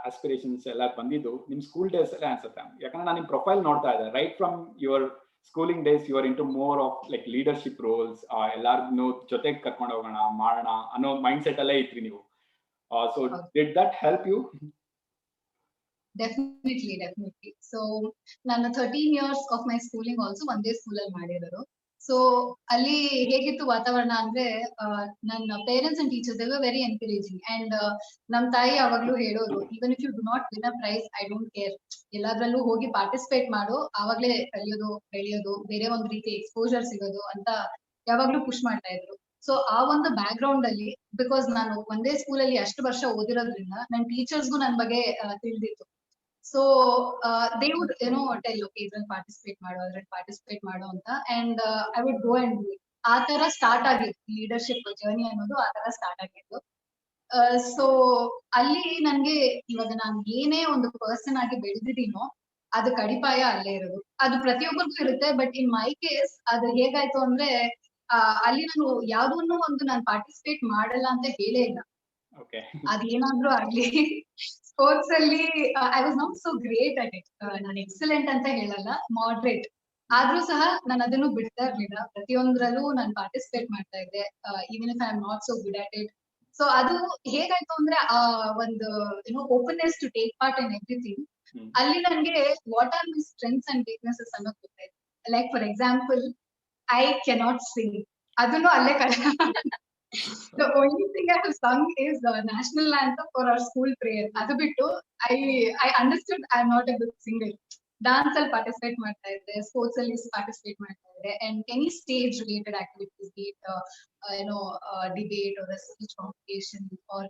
aspirations ಎಲ್ಲ ಬಂದಿದ್ದು ನಿಮ್ ಸ್ಕೂಲ್ ಡೇಸ್ ಅಲ್ಲೇ ಅನ್ಸುತ್ತೆ. ಯಾಕಂದ್ರೆ ನಾನು ನಿಮ್ ಪ್ರೊಫೈಲ್ ನೋಡ್ತಾ ಇದ್ದೆ, right from your schooling days you are into more of like leadership roles. ಎಲ್ಲಾರ್ನು ಜೊತೆಗೆ ಕರ್ಕೊಂಡು ಹೋಗೋಣ, ಮಾಡೋಣ ಅನ್ನೋ ಮೈಂಡ್ ಸೆಟ್ ಅಲ್ಲೇ ಇದ್ರಿ ನೀವು. So did that help you? Definitely. So ನಾನು 13 years of my schooling also ಒಂದೇ ಸ್ಕೂಲಲ್ಲಿ ಮಾಡಿರೋದು. ಸೊ ಅಲ್ಲಿ ಹೇಗಿತ್ತು ವಾತಾವರಣ ಅಂದ್ರೆ, ನನ್ನ parents and teachers they were very encouraging. And ನಮ್ ತಾಯಿ ಯಾವಾಗ್ಲೂ ಹೇಳೋರು, even if you do not win a prize, I don't care, ಎಲ್ಲಾದ್ರಲ್ಲೂ ಹೋಗಿ ಪಾರ್ಟಿಸಿಪೇಟ್ ಮಾಡು, ಆವಾಗ್ಲೇ ಕಲಿಯೋದು, ಬೆಳೆಯೋದು, ಬೇರೆ ಒಂದ್ ರೀತಿ ಎಕ್ಸ್ಪೋಜರ್ ಸಿಗೋದು ಅಂತ ಯಾವಾಗ್ಲೂ ಪುಷ್ ಮಾಡ್ತಾ ಇದ್ರು. ಸೊ ಆ ಒಂದು ಬ್ಯಾಕ್ ಗ್ರೌಂಡ್ ಅಲ್ಲಿ, ಬಿಕಾಸ್ ನಾನು ಒಂದೇ ಸ್ಕೂಲಲ್ಲಿ ಅಷ್ಟು ವರ್ಷ ಓದಿರೋದ್ರಿಂದ ನನ್ನ ಟೀಚರ್ಸ್ಗೂ ನನ್ ಬಗ್ಗೆ ತಿಳಿದಿತ್ತು. So they would tell, okay ಇದ್ರಲ್ಲಿ ಪಾರ್ಟಿಸಿಪೇಟ್ ಮಾಡೋ ಅಂತ. And I would go and do it. ಆ ತರ ಸ್ಟಾರ್ಟ್ ಆಗಿತ್ತು ಲೀಡರ್ಶಿಪ್ ಜರ್ನಿ ಅನ್ನೋದು, ಆ ತರ ಸ್ಟಾರ್ಟ್ ಆಗಿತ್ತು. ಸೊ ಅಲ್ಲಿ ನನ್ಗೆ ಇವಾಗ ನಾನು ಏನೇ ಒಂದು ಪರ್ಸನ್ ಆಗಿ ಬೆಳೆದಿದ್ದೀನೋ ಅದಕ್ಕೆ ಅಡಿಪಾಯ ಅಲ್ಲೇ ಇರೋದು. ಅದು ಪ್ರತಿಯೊಬ್ಬರಿಗೂ ಇರುತ್ತೆ. ಬಟ್ ಇನ್ ಮೈ ಕೇಸ್ ಅದು ಹೇಗಾಯ್ತು ಅಂದ್ರೆ, ಅಲ್ಲಿ ನಾನು ಯಾವ್ದನ್ನು ಒಂದು ನಾನು ಪಾರ್ಟಿಸಿಪೇಟ್ ಮಾಡಲ್ಲ ಅಂತ ಹೇಳೇ ಇಲ್ಲ. ಅದೇನಾದ್ರೂ ಆಗ್ಲಿ, ಸ್ಪೋರ್ಟ್ಸ್ ಅಲ್ಲಿ I was not so great at it. ನಾನು ಎಕ್ಸಲೆಂಟ್ ಅಂತ ಹೇಳಲ್ಲ, ಮಾಡ್ರೇಟ್. ಆದ್ರೂ ಸಹ ನಾನು ಅದನ್ನು ಬಿಡ್ತಾ ಇರ್ಲಿಲ್ಲ. ಪ್ರತಿಯೊಂದ್ರಲ್ಲೂ ನಾನು ಪಾರ್ಟಿಸಿಪೇಟ್ ಮಾಡ್ತಾ ಇದ್ದೆ, even if I am not so good at it. So ಅದು ಹೇಗಾಯ್ತು ಅಂದ್ರೆ, ಒಂದು openness to take part in everything. ಅಲ್ಲಿ ನನ್ಗೆ what are my strengths and weaknesses ಅನ್ನೋದು ಗೊತ್ತಾಯ್ತು. Like for example, I cannot sing. ಅದನ್ನು ಅಲ್ಲೇ The only thing I have sung is the national anthem for our school prayer. Adu bittu I understood I am not a good singer. Dance ಅಲ್ಲಿ participate ಮಾಡ್ತಾ ಇದ್ದೆ, sports ಅಲ್ಲಿ participate ಮಾಡ್ತಾ ಇದ್ದೆ, and any stage related activities, be it debate or speech competition.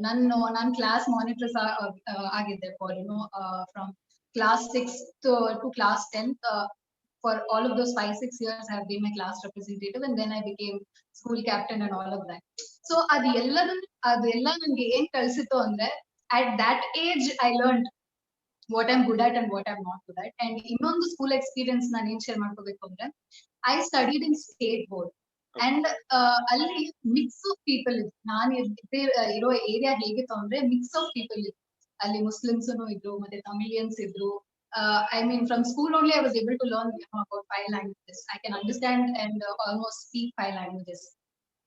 ನಾನು class monitors ಆಗಿದ್ದೆ for from class 6th to class 10th. For all of those 5-6 years I have been my class representative, and then I became school captain and all of that. So ಅದೆಲ್ಲ ನನಗೆ ಏನ್ ಕಲಿಸಿತು ಅಂದ್ರೆ, at that age I learned what I'm good at and what I'm not good at. And ಇನ್ನೊಂದು school experience ನಾನು ಏನ್ share ಮಾಡ್ಕೋಬೇಕು ಅಂದ್ರೆ, I studied in state board. And ಅಲ್ಲಿ ಮಿಕ್ಸ್ ಆಫ್ ಪೀಪಲ್ ಇತ್ತು. ನಾನು ಇರೋ ಏರಿಯಾ ಹೇಗಿತ್ತು ಅಂದ್ರೆ, ಮಿಕ್ಸ್ ಆಫ್ ಪೀಪಲ್ ಇತ್ತು. ಅಲ್ಲಿ ಮುಸ್ಲಿಮ್ಸ್ ಇದ್ರು, ಮತ್ತೆ ತಮಿಳಿಯನ್ಸ್ ಇದ್ರು. I mean, from school only I was able to learn about 5 languages. I can understand and almost speak 5 languages.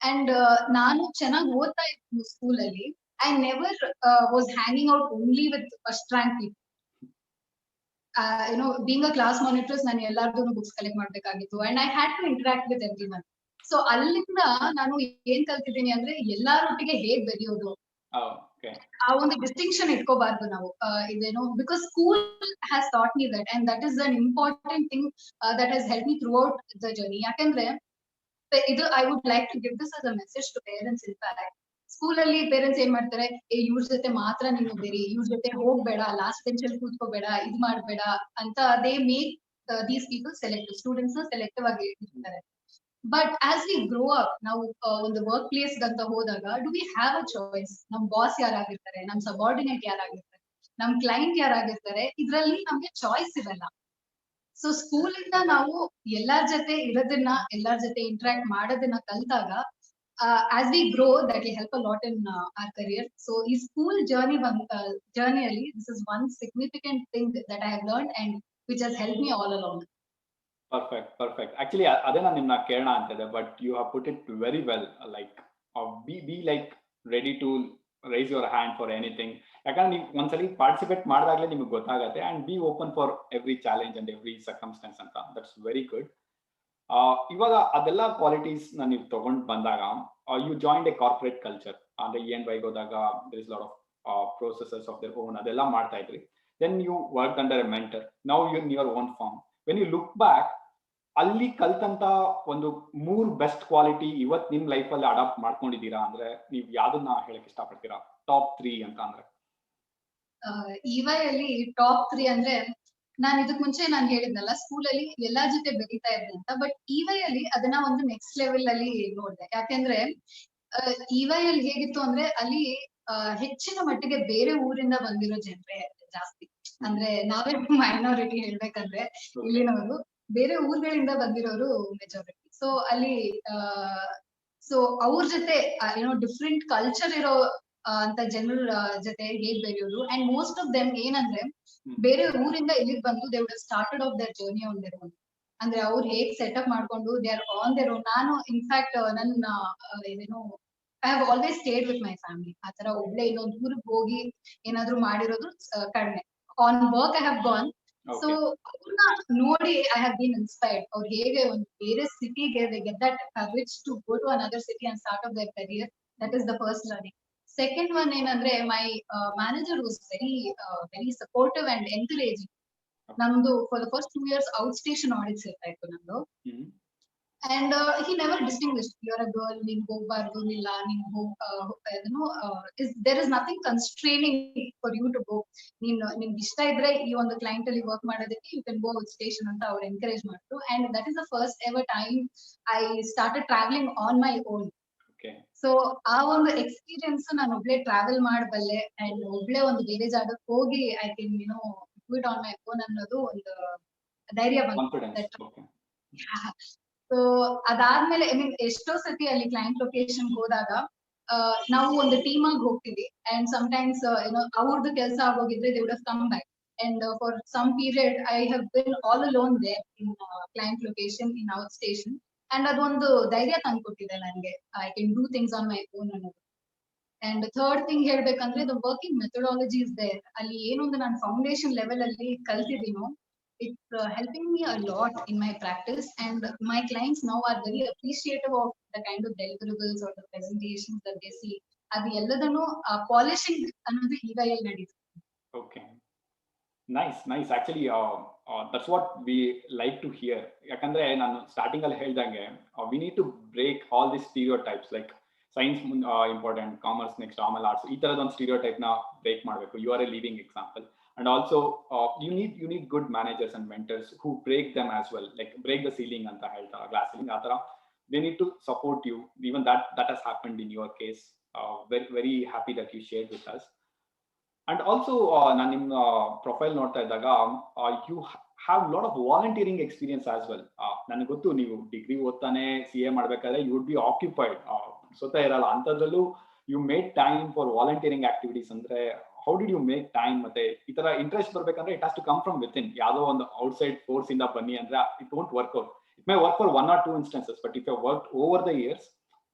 And ನಾನು ಚೆನ್ನಾಗಿ ಓದ್ತಾ ಇದ್ದೀನಿ ಸ್ಕೂಲ್ ಅಲ್ಲಿ. I never was hanging out only with first rank people. Being a class monitor, ನಾನು ಎಲ್ಲಾರ್ದು books collect ಮಾಡ್ಬೇಕಾಗಿತ್ತು, and I had to interact with everyone. So ಅಲ್ಲಿಂದ ನಾನು ಏನ್ ಕಲ್ತಿದ್ದೀನಿ ಅಂದ್ರೆ, ಎಲ್ಲಾರೊಟ್ಟಿಗೆ ಹೇಗ್ ಬೆರೆಯೋದು, ಆ ಒಂದು ಡಿಸ್ಟಿಂಕ್ಷನ್ ಇಟ್ಕೋಬಾರ್ದು ನಾವು. ಇದೇನೋ because school has taught me that, and that is an important thing that has help me throughout the journey. ಯಾಕಂದ್ರೆ ಇದು I would like to give this as a message to parents. In fact school ಅಲ್ಲಿ parents ಏನ್ ಮಾಡ್ತಾರೆ, ಇವ್ರ ಜೊತೆ ಮಾತ್ರ ನೀನು ಬೇರೆ, ಇವ್ರ ಜೊತೆ ಹೋಗ್ಬೇಡ, ಲಾಸ್ಟ್ ಬೆಂಚ್ ಅಲ್ಲಿ ಕೂತ್ಕೋಬೇಡ, ಇದ್ ಮಾಡ್ಬೇಡ ಅಂತ they make these people selective, students ನ ಸೆಲೆಕ್ಟಿವ್ ಆಗಿ ಇರ್ತಾರೆ. But as we grow up ನಾವು ಒಂದು ವರ್ಕ್ ಪ್ಲೇಸ್ ಅಂತ ಹೋದಾಗ do we have a choice? ನಮ್ ಬಾಸ್ ಯಾರಾಗಿರ್ತಾರೆ, ನಮ್ ಸಬಾರ್ಡಿನೇಟ್ ಯಾರಾಗಿರ್ತಾರೆ, ನಮ್ ಕ್ಲೈಂಟ್ ಯಾರಾಗಿರ್ತಾರೆ, ಇದ್ರಲ್ಲಿ ನಮ್ಗೆ ಚಾಯ್ಸ್ ಇರಲ್ಲ. ಸೊ ಸ್ಕೂಲ್ ಇಂದ ನಾವು ಎಲ್ಲಾರ್ ಜೊತೆ ಇರೋದನ್ನ, ಎಲ್ಲಾರ್ ಜೊತೆ ಇಂಟರಾಕ್ಟ್ ಮಾಡೋದನ್ನ ಕಲ್ತಾಗ as we grow that will help a lot in our career. So ಈ ಸ್ಕೂಲ್ ಜರ್ನಿಯಲ್ಲಿ this is one significant thing that I have learn and which has help me all along. Perfect actually ಅದೇ ನಾನು ನಿಮ್ನ ಕೇಳೋಣ ಅಂತಿದೆ, but you have put it very well. Like be like ready to raise your hand for anything. ಯಾಕಂದ್ರೆ ನೀವು ಒಂದ್ಸಲಿ participate ಮಾಡಿದಾಗಲೇ ನಿಮ್ಗೆ ಗೊತ್ತಾಗತ್ತೆ, and be open for every challenge and every circumstance ಅಂತ. That's very good. ಇವಾಗ ಅದೆಲ್ಲ ಕ್ವಾಲಿಟೀಸ್ ನೀವು ತಗೊಂಡ್ ಬಂದಾಗ you joined a corporate culture. ಅಂದ್ರೆ EY ಹೋದಾಗ there is a lot of processes of their own, ಅದೆಲ್ಲ ಮಾಡ್ತಾ ಇದ್ರಿ. Then you worked under a mentor. Now you're in your own firm. When you look back, ಅಲ್ಲಿ ಕಲ್ತಂತ ಒಂದು 3 best quality ಇವತ್ ನಿಮ್ life ಅಲ್ಲಿ ಅಡಾಪ್ಟ್ ಮಾಡ್ಕೊಂಡಿದ್ದೀರಾ ಅಂದ್ರೆ ನೀವ್ ಯಾವ್ದನ್ನ ಹೇಳಕ್ ಇಷ್ಟಪಡ್ತೀರಾ? ಟಾಪ್ 3 ಅಂತ ಅಂದ್ರೆ EY ಅಲ್ಲಿ ಟಾಪ್ 3 ಅಂದ್ರೆ, ನಾನ್ ಇದಕ್ ಮುಂಚೆ ನಾನ್ ಹೇಳಿದ್ನಲ್ಲ ಸ್ಕೂಲ್ ಅಲ್ಲಿ ಎಲ್ಲಾ ಜೊತೆ ಬೆರೀತಾ ಇದ್ದೆ ಅಂತ, ಬಟ್ EY ಅಲ್ಲಿ ಅದನ್ನ ಒಂದು ನೆಕ್ಸ್ಟ್ ಲೆವೆಲ್ ಅಲ್ಲಿ ನೋಡ್ದೆ. ಯಾಕೆಂದ್ರೆ EY ಅಲ್ಲಿ ಹೇಗಿತ್ತು ಅಂದ್ರೆ ಅಲ್ಲಿ ಹೆಚ್ಚಿನ ಮಟ್ಟಿಗೆ ಬೇರೆ ಊರಿಂದ ಬಂದಿರೋ ಜನರೇ ಜಾಸ್ತಿ. ಅಂದ್ರೆ ನಾವೇ ಮೈನಾರಿಟಿ ಹೇಳ್ಬೇಕಂದ್ರೆ ಇಲ್ಲಿನವರು ಬೇರೆ ಊರುಗಳಿಂದ ಬಂದಿರೋರು ಮೆಜಾರಿಟಿ. ಸೊ ಅಲ್ಲಿ ಸೊ ಅವ್ರ ಜೊತೆ ಏನೋ ಡಿಫ್ರೆಂಟ್ ಕಲ್ಚರ್ ಇರೋ ಅಂತ ಜನರ ಜೊತೆ ಹೇಗ್ ಬೆರೆಯೋದು. ಅಂಡ್ ಮೋಸ್ಟ್ ಆಫ್ ದೆಮ್ ಏನಂದ್ರೆ ಬೇರೆ ಊರಿಂದ ಇಲ್ಲಿಗೆ ಬಂದು they would started of there journey on their own. ಅಂದ್ರೆ ಅವ್ರು ಹೇಗ್ ಸೆಟಪ್ ಮಾಡ್ಕೊಂಡು they are on their own. ನಾನು ಇನ್ಫ್ಯಾಕ್ಟ್ ನನ್ನ ಏನೇನೋ I have always stayed with my family. ಆತರ ಒಬ್ಳೆ ಇನ್ನೊಂದು ಊರಿಗೆ ಹೋಗಿ ಏನಾದ್ರು ಮಾಡಿರೋದು ಕಡಿಮೆ. On work I have gone. So ಅವ್ರನ್ನ ನೋಡಿ ಐ ಹ್ಯಾವ್ ಬೀನ್ ಇನ್ಸ್ಪೈರ್ಡ್. ಅವ್ರು ಹೇಗೆ ಒಂದು ಬೇರೆ ಸಿಟಿಗೆ they get that courage to go to another city and start off their career. That is the first learning. Second one ಏನಂದ್ರೆ my manager was very supportive and encouraging. ನಮ್ದು for the first 2 years out station audits ಇರ್ತಾ ಇತ್ತು ನಮ್ದು. And he never distinguished, you're a girl, ನೀನ್ ಹೋಗ್ಬಾರ್ದು, ಇಲ್ಲ ನೀನ್ there is nothing constraining for you to go. ನಿಮ್ಗೆ ಇಷ್ಟ ಇದ್ರೆ ಈ ಒಂದು ಕ್ಲೈಂಟ್ ಅಲ್ಲಿ ವರ್ಕ್ ಮಾಡೋದಕ್ಕೆ you can go out station ಅಂತ ಅವ್ರು ಎನ್ಕರೇಜ್ ಮಾಡಿದ್ರು. And that is the first ever time I started travelling on my own. So ಆ ಒಂದು ಎಕ್ಸ್ಪೀರಿಯನ್ಸ್ ನಾನು ಒಬ್ಳೆ ಟ್ರಾವೆಲ್ ಮಾಡಬಲ್ಲೆ ಅಂಡ್ ಒಬ್ಳೆ ಒಂದು ಬೇರೆ ಜಾಗಕ್ಕೆ ಹೋಗಿ I can do it on my own ಅನ್ನೋದು ಒಂದು ಧೈರ್ಯ ಬಂತು. ಸೊ ಅದಾದ್ಮೇಲೆ ಐ ಮೀನ್ ಎಷ್ಟೋ ಸತಿ ಅಲ್ಲಿ ಕ್ಲೈಂಟ್ ಲೊಕೇಶನ್ ಹೋದಾಗ ನಾವು ಒಂದು ಟೀಮ್ ಆಗಿ ಹೋಗ್ತೀವಿ. ಅಂಡ್ ಸಮ್ಟೈಮ್ಸ್ ಅವ್ರದ್ದು ಕೆಲಸ ಆಗೋಗಿದ್ರೆ they would have come back. And for some period I have been all alone there in client location in out station. And ಅದೊಂದು ಧೈರ್ಯ ತಂದ್ಕೊಟ್ಟಿದೆ ನನಗೆ, I can do things on my own ಅನ್ನೋದು. And third thing ಹೇಳ್ಬೇಕಂದ್ರೆ the working methodology is there. ಅಲ್ಲಿ ಏನೊಂದು ನಾನು foundation level ಅಲ್ಲಿ ಕಲ್ತಿದ್ದೀನೋ, it's helping me a lot in my practice, and my clients now are very appreciative of the kind of deliverables or the presentations that they see. ಅದು ಎಲ್ಲದನ್ನು polishing ಅನ್ನೋದು EY ಅಲ್ಲಿ ನಡೀತದೆ. Okay, nice actually. That's what we like to hear. ಯಾಕಂದ್ರೆ ನಾನು starting ಅಲ್ಲಿ ಹೇಳ್ದಂಗೆ we need to break all these stereotypes, like science important, commerce next, ಆಮೇಲೆ ಆರ್ಟ್ಸ್, ಈ ತರದ ಒಂದು ಸ್ಟೀರಿಯೋಟೈಪ್ ನ ಬ್ರೇಕ್ ಮಾಡಬೇಕು. You are a leading example. And also you need good managers and mentors who break them as well, like break the ceiling anta heltara, glass ceiling atara. They need to support you. Even that has happened in your case. Very happy that you shared with us. And also nan nim profile nodta iddaga you have a lot of volunteering experience as well. ನನಗೆ ಗೊತ್ತು ನೀವು degree ಓದ್ತಾನೆ CA ಮಾಡಬೇಕಾದ್ರೆ you would be occupied, ಸ್ವತಃ ಇರಲ್ಲ ಅಂತದ್ರಲ್ಲೂ you made time for volunteering activities. ಅಂದ್ರೆ how did you make time? ಮತ್ತೆ ಈ ತರ ಇಂಟ್ರೆಸ್ಟ್ ಬರ್ಬೇಕಂದ್ರೆ it has to come from within. ಯಾವುದೋ ಒಂದು ಔಟ್ಸೈಡ್ ಫೋರ್ಸ್ ಇಂದ ಬನ್ನಿ ಅಂದ್ರೆ it won't work out. It may work for 1 or 2 instances, but if you have worked over the years,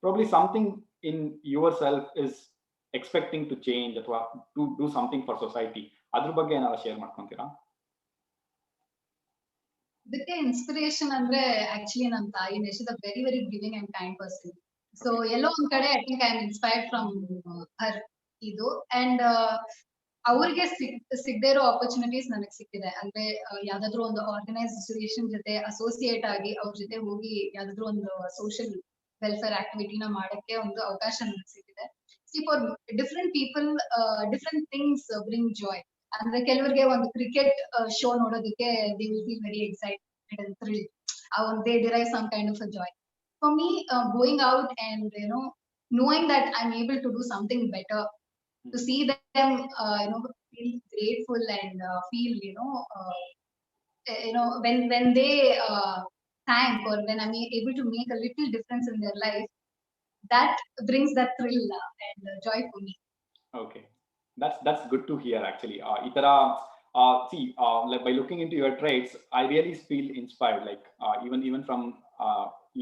probably something in yourself is expecting to change ಅಥವಾ to do something for society. ಅದ್ರ ಬಗ್ಗೆ ಏನಾದ್ರು share ಮಾಡ್ಕೊಂತೀರಾ? ಇದಕ್ಕೆ inspiration ಅಂದ್ರೆ actually ನನ್ನ ತಾಯಿ. She is a very very giving and kind person. So ಎಲ್ಲೋ ಒಂದ್ ಕಡೆ I think I am inspired from her ಇದು. ಅಂಡ್ ಅವ್ರಿಗೆ ಸಿಗದೇ ಇರೋ ಆಪರ್ಚುನಿಟೀಸ್ ನನಗೆ ಸಿಕ್ಕಿದೆ. ಅಂದ್ರೆ ಯಾವ್ದಾದ್ರು ಒಂದು ಆರ್ಗನೈಸೇಷನ್ ಜೊತೆ ಅಸೋಸಿಯೇಟ್ ಆಗಿ ಅವ್ರ ಜೊತೆ ಹೋಗಿ ಯಾವ್ದಾದ್ರು ಒಂದು ಸೋಷಿಯಲ್ ವೆಲ್ಫೇರ್ ಆಕ್ಟಿವಿಟಿನ ಮಾಡಕ್ಕೆ ಒಂದು ಅವಕಾಶ ನನಗೆ ಸಿಕ್ಕಿದೆ. See for different people different things bring joy. ಅಂದ್ರೆ ಕೆಲವರಿಗೆ ಒಂದು ಕ್ರಿಕೆಟ್ ಶೋ ನೋಡೋದಕ್ಕೆ they will be very excited and thrilled. They derive some kind of a joy. for me, going out and knowing that I'm able to do something better, to see them feel grateful and feel when they thank, or when I'm able to make a little difference in their life, that brings that thrill and joy for me. Okay, that's good to hear actually. Itara, see, like by looking into your traits, I really feel inspired. Like even from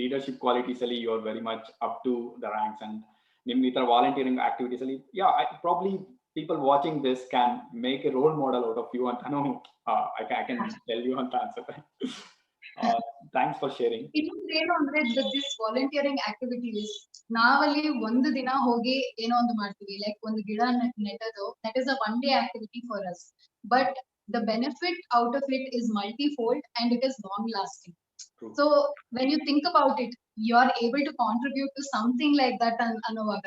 leadership qualities, ali, you are very much up to the ranks, and nim itara volunteering activities, ali, yeah, probably people watching this can make a role model out of you. And I know I can tell you on answer. uh, Thanks for sharing. ಇನ್ನೊಂದು ಏನು ಅಂದ್ರೆ this volunteering activities, ನಾವಲ್ಲಿ ಒಂದು ದಿನ ಹೋಗಿ ಏನೋ ಒಂದು ಮಾಡ್ತೀವಿ, ಲೈಕ್ ಒಂದು ಗಿಡ ನೆಟ್ಟದು, that is a one day activity for us, but the benefit out of it is multifold and it is long lasting. True. So when you think about it, you are able to contribute to something like that ಅನ್ನುವಾಗ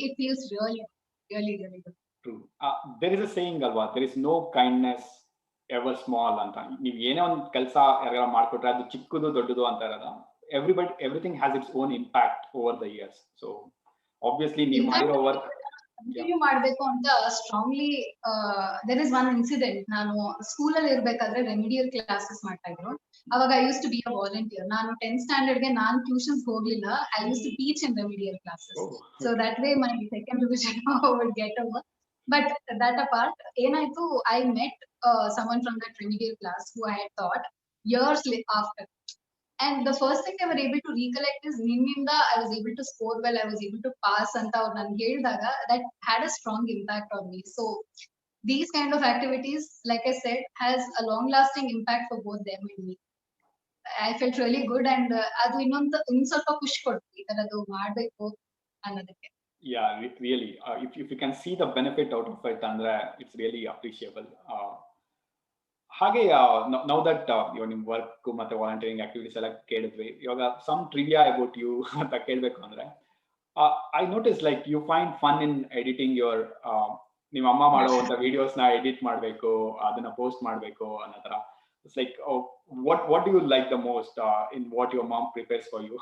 it feels really really really good. True. There is a saying alwa, there is no kindness ever small ಅಂತ. ನೀವು ಏನೇ ಒಂದು ಕೆಲಸ ಯಾರಿಗಾರ ಮಾಡ್ಕೊಟ್ರೆ ಅದು ಚಿಕ್ಕದು ದೊಡ್ಡದು ಅಂತ ಇರೋದ, everything has its own impact over the years. So obviously ನೀವು ಮಾಡಿರೋ ವರ್ಕ್ ಕಂಟಿನ್ಯೂ ಮಾಡ್ಬೇಕು ಅಂತ strongly. There is one incident. ನಾನು ಸ್ಕೂಲಲ್ಲಿ ಇರ್ಬೇಕಾದ್ರೆ ರೆಮಿಡಿಯಲ್ ಕ್ಲಾಸಸ್ ಮಾಡ್ತಾ ಇದ್ರು. ಅವಾಗ I use to be a volunteer. ನಾನು 10th ಸ್ಟ್ಯಾಂಡರ್ಡ್ಗೆ ನಾನು ಟ್ಯೂಷನ್ಸ್ ಹೋಗ್ಲಿಲ್ಲ. I use to teach in remedial classes. So that way my second division would get over. But that apart ಏನಾಯ್ತು, ಐ ಮೆಟ್ someone from that remedial class who I had taught years after. And the first thing they were able to recollect is Ninninda I was able to score well, I was able to pass anta avaru nange helidaga, that had a strong impact on me. So these kind of activities, like I said, has a long lasting impact for both them and me. I felt really good, and adu ಇನ್ನೊಂದು ಸ್ವಲ್ಪ ಖುಷಿ ಕೊಡ್ತು ಈ ತರದ್ದು ಮಾಡಬೇಕು ಅನ್ನೋದಕ್ಕೆ. Yeah, really. If you can see the benefit out of it, andre it's really appreciable. ಹಾಗೆ now that ಇವಾಗ ನಿಮ್ಮ ವರ್ಕ್ ಮತ್ತೆ ವಾಲಂಟಿಯರಿಂಗ್ ಆಕ್ಟಿವಿಟೀಸ್ ಎಲ್ಲ ಕೇಳಿದ್ವಿ, ಇವಾಗ ಸಮ್ ಟ್ರಿವಿಯಾ ಅಬೌಟ್ ಯು ಅಂತ ಕೇಳಬೇಕು ಅಂದ್ರೆ, I notice like you find fun in editing your, ನಿಮ್ಮ ಅಮ್ಮ ಮಾಡುವಂತ ವಿಡಿಯೋಸ್ ನ ಎಡಿಟ್ ಮಾಡಬೇಕು, ಅದನ್ನ ಪೋಸ್ಟ್ ಮಾಡಬೇಕು ಅನ್ನೋ ತರ. It's like what do you like the most in what your mom prepares for you?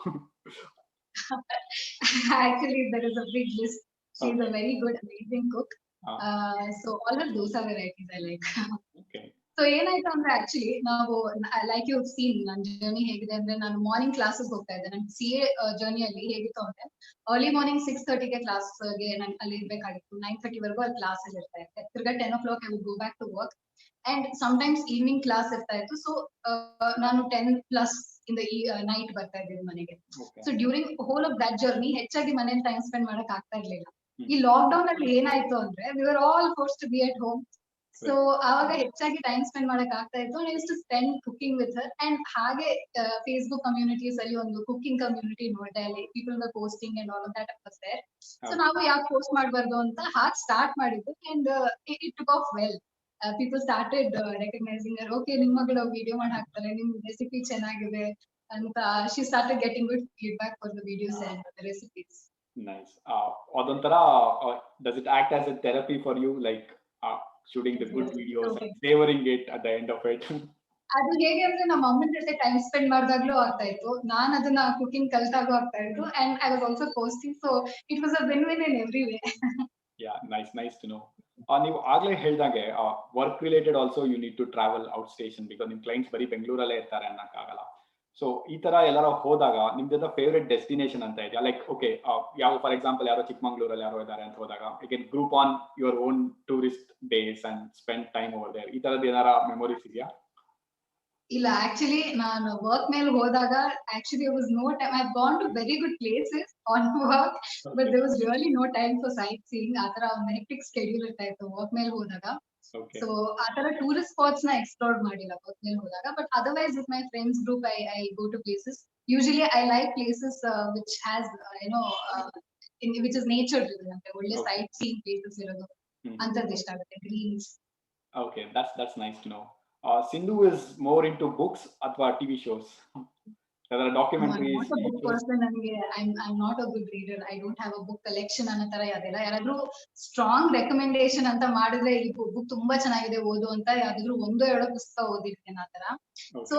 Actually, there is a big list. She's Okay. a very good, amazing cook. So all her dosa varieties I like. Okay. So ಏನಾಯ್ತು ಅಂದ್ರೆ, actually ನಾವು like you seen ನನ್ನ journey ಹೇಗಿದೆ ಅಂದ್ರೆ, ನಾನು morning classes ಹೋಗ್ತಾ ಇದ್ದೆ. ನನ್ನ CA ಜರ್ನಿಯಲ್ಲಿ ಹೇಗಿತ್ತು ಅಂದ್ರೆ, ಅರ್ಲಿ ಮಾರ್ನಿಂಗ್ 6:30ಗೆ ಕ್ಲಾಸ್ಗೆ ನಾನು ಅಲ್ಲಿ ಇರ್ಬೇಕಾಗಿತ್ತು. 9:30 ವರೆಗೂ ಅಲ್ಲಿ ಕ್ಲಾಸ್ ಅಲ್ಲಿ ಇರ್ತಾ ಇದ್ದೆ. ತಿರ್ಗಾ 10 o'clock I would go back to work, and sometimes evening class ಇರ್ತಾ ಇತ್ತು. ಸೊ ನಾನು 10+ ಇನ್ ದ ನೈಟ್ ಬರ್ತಾ ಇದ್ದೆ ಮನೆಗೆ. So during hole of that journey ಹೆಚ್ಚಾಗಿ ಮನೇಲಿ ಟೈಮ್ ಸ್ಪೆಂಡ್ ಮಾಡಕ್ ಆಗ್ತಾ ಇರ್ಲಿಲ್ಲ. ಈ ಲಾಕ್ ಡೌನ್ ಅಲ್ಲಿ ಏನಾಯ್ತು ಅಂದ್ರೆ, we are all forced to be at home. So ಆವಾಗ ಹೆಚ್ಚಾಗಿ ಟೈಮ್ ಸ್ಪೆಂಡ್ ಮಾಡಕ್ ಆಗ್ತಾ ಇತ್ತು. I use to spend cooking with her. And ಹಾಗೆ ಫೇಸ್ಬುಕ್ ಕಮ್ಯುನಿಟೀಸ್ ಅಲ್ಲಿ ಒಂದು ಕುಕಿಂಗ್ ಕಮ್ಯುನಿಟಿ ನೋಡಿದೆ. ಅಲ್ಲಿ people were posting and all of that was there. So ನಾವು ಯಾಕೆ ಪೋಸ್ಟ್ ಮಾಡಬಾರ್ದು ಅಂತ ಹಾಗೆ ಸ್ಟಾರ್ಟ್ ಮಾಡಿದ್ದು, and it took off well. People started recognizing, okay ನಿಮ್ಮ ಮಗಳು ವಿಡಿಯೋ ಮಾಡಿ ಹಾಕ್ತಾರೆ, ನಿಮ್ ರೆಸಿಪಿ ಚೆನ್ನಾಗಿದೆ ಅಂತ. She started getting good feedback for the videos and the recipes. Nice. ಅದೊಂಥರ does it act as a therapy for you, like shooting the good videos and savoring it at the end of it? ಅದು ಹೇಗೆ ಅಂದ್ರೆ, ನಮ್ಮ ಅಮ್ಮನ ಜೊತೆ time spend ಮಾಡಿದಾಗ್ಲೂ ಆಗ್ತಾ ಇತ್ತು, ನಾನು ಅದನ್ನ ಕುಕಿಂಗ್ ಕಲ್ತಾಗೂ ಆಗ್ತಾ ಇತ್ತು, and I was also posting. So it was a win-win in every way. Yeah, nice to know. ನೀವು ಆಗ್ಲೇ ಹೇಳ್ದಂಗೆ work related also you need to travel out station, because ನಿಮ್ ಕ್ಲೈಂಟ್ಸ್ ಬರೀ ಬೆಂಗಳೂರಲ್ಲೇ ಇರ್ತಾರೆ ಅನ್ನಕ್ಕಾಗಲ್ಲ. ಸೊ ಈ ತರ ಎಲ್ಲಾರು ಹೋದಾಗ ನಿಮ್ದು ಫೇವರೇಟ್ ಡೆಸ್ಟಿನೇಷನ್ ಅಂತ ಇದೆಯಾ? ಲೈಕ್ ಓಕೆ, ಯಾವ ಫಾರ್ ಎಕ್ಸಾಂಪಲ್ ಯಾರೋ ಚಿಕ್ಕಮಂಗ್ಳೂರಲ್ಲಿ ಯಾರೋ ಇದ್ದಾರೆ ಅಂತ ಹೋದಾಗ you can group on your own tourist days and spend time over there. ಈ ತರದ್ದು ಏನಾರ ಮೆಮೊರೀಸ್ ಇದೆಯಾ? ಇಲ್ಲ, ಆಕ್ಚುಲಿ ನಾನು ವರ್ಕ್ ಮೇಲೆ ಹೋದಾಗ actually was no time. I have gone to very good places on work, but there was really no time for sightseeing. ಆತರ ಒಂದು ಹೆಕ್ಟಿಕ್ ಸ್ಕೆಡ್ಯೂಲ್ ಇರ್ತಾ ಇತ್ತು ವರ್ಕ್ ಮೇಲೆ ಹೋದಾಗ. ಸೊ ಆತರ ಟೂರಿಸ್ಟ್ ಸ್ಪಾಟ್ಸ್ ನ ಎಕ್ಸ್ಪ್ಲೋರ್ ಮಾಡಿಲ್ಲ ವರ್ಕ್ ಮೇಲೆ ಹೋದಾಗ. But otherwise with my friends group I go to places. Usually I like places which has which is nature driven, ಅಂದ್ರೆ ಒಳ್ಳೆ ಸೈಟ್ ಸೀಯಿಂಗ್ ಪ್ಲೇಸಸ್ ಇರೋದು ಅಂತದ್ದು ಇಷ್ಟ ಆಗುತ್ತೆ. Greens. Okay, that's nice to know. Sindhu is more into books ಅಥವಾ TV shows? ಯಾವ್ದಾರ No, I'm ಡಾಕ್ಯುಮೆಂಟರೀಸ್ not a book person. I'm not a good reader. I don't have a book collection ಅನ್ನೋ ತರ ಯಾವ್ದಿಲ್ಲ. ಯಾರಾದ್ರೂ strong recommendation ಅಂತ ಮಾಡಿದ್ರೆ ಈ book ತುಂಬಾ ಚೆನ್ನಾಗಿದೆ ಓದು ಅಂತ ಯಾವ್ದಾದ್ರು ಒಂದೋ ಎರಡೋ ಪುಸ್ತಕ ಓದಿರ್ತೇನೆ ಆ ತರ. ಸೊ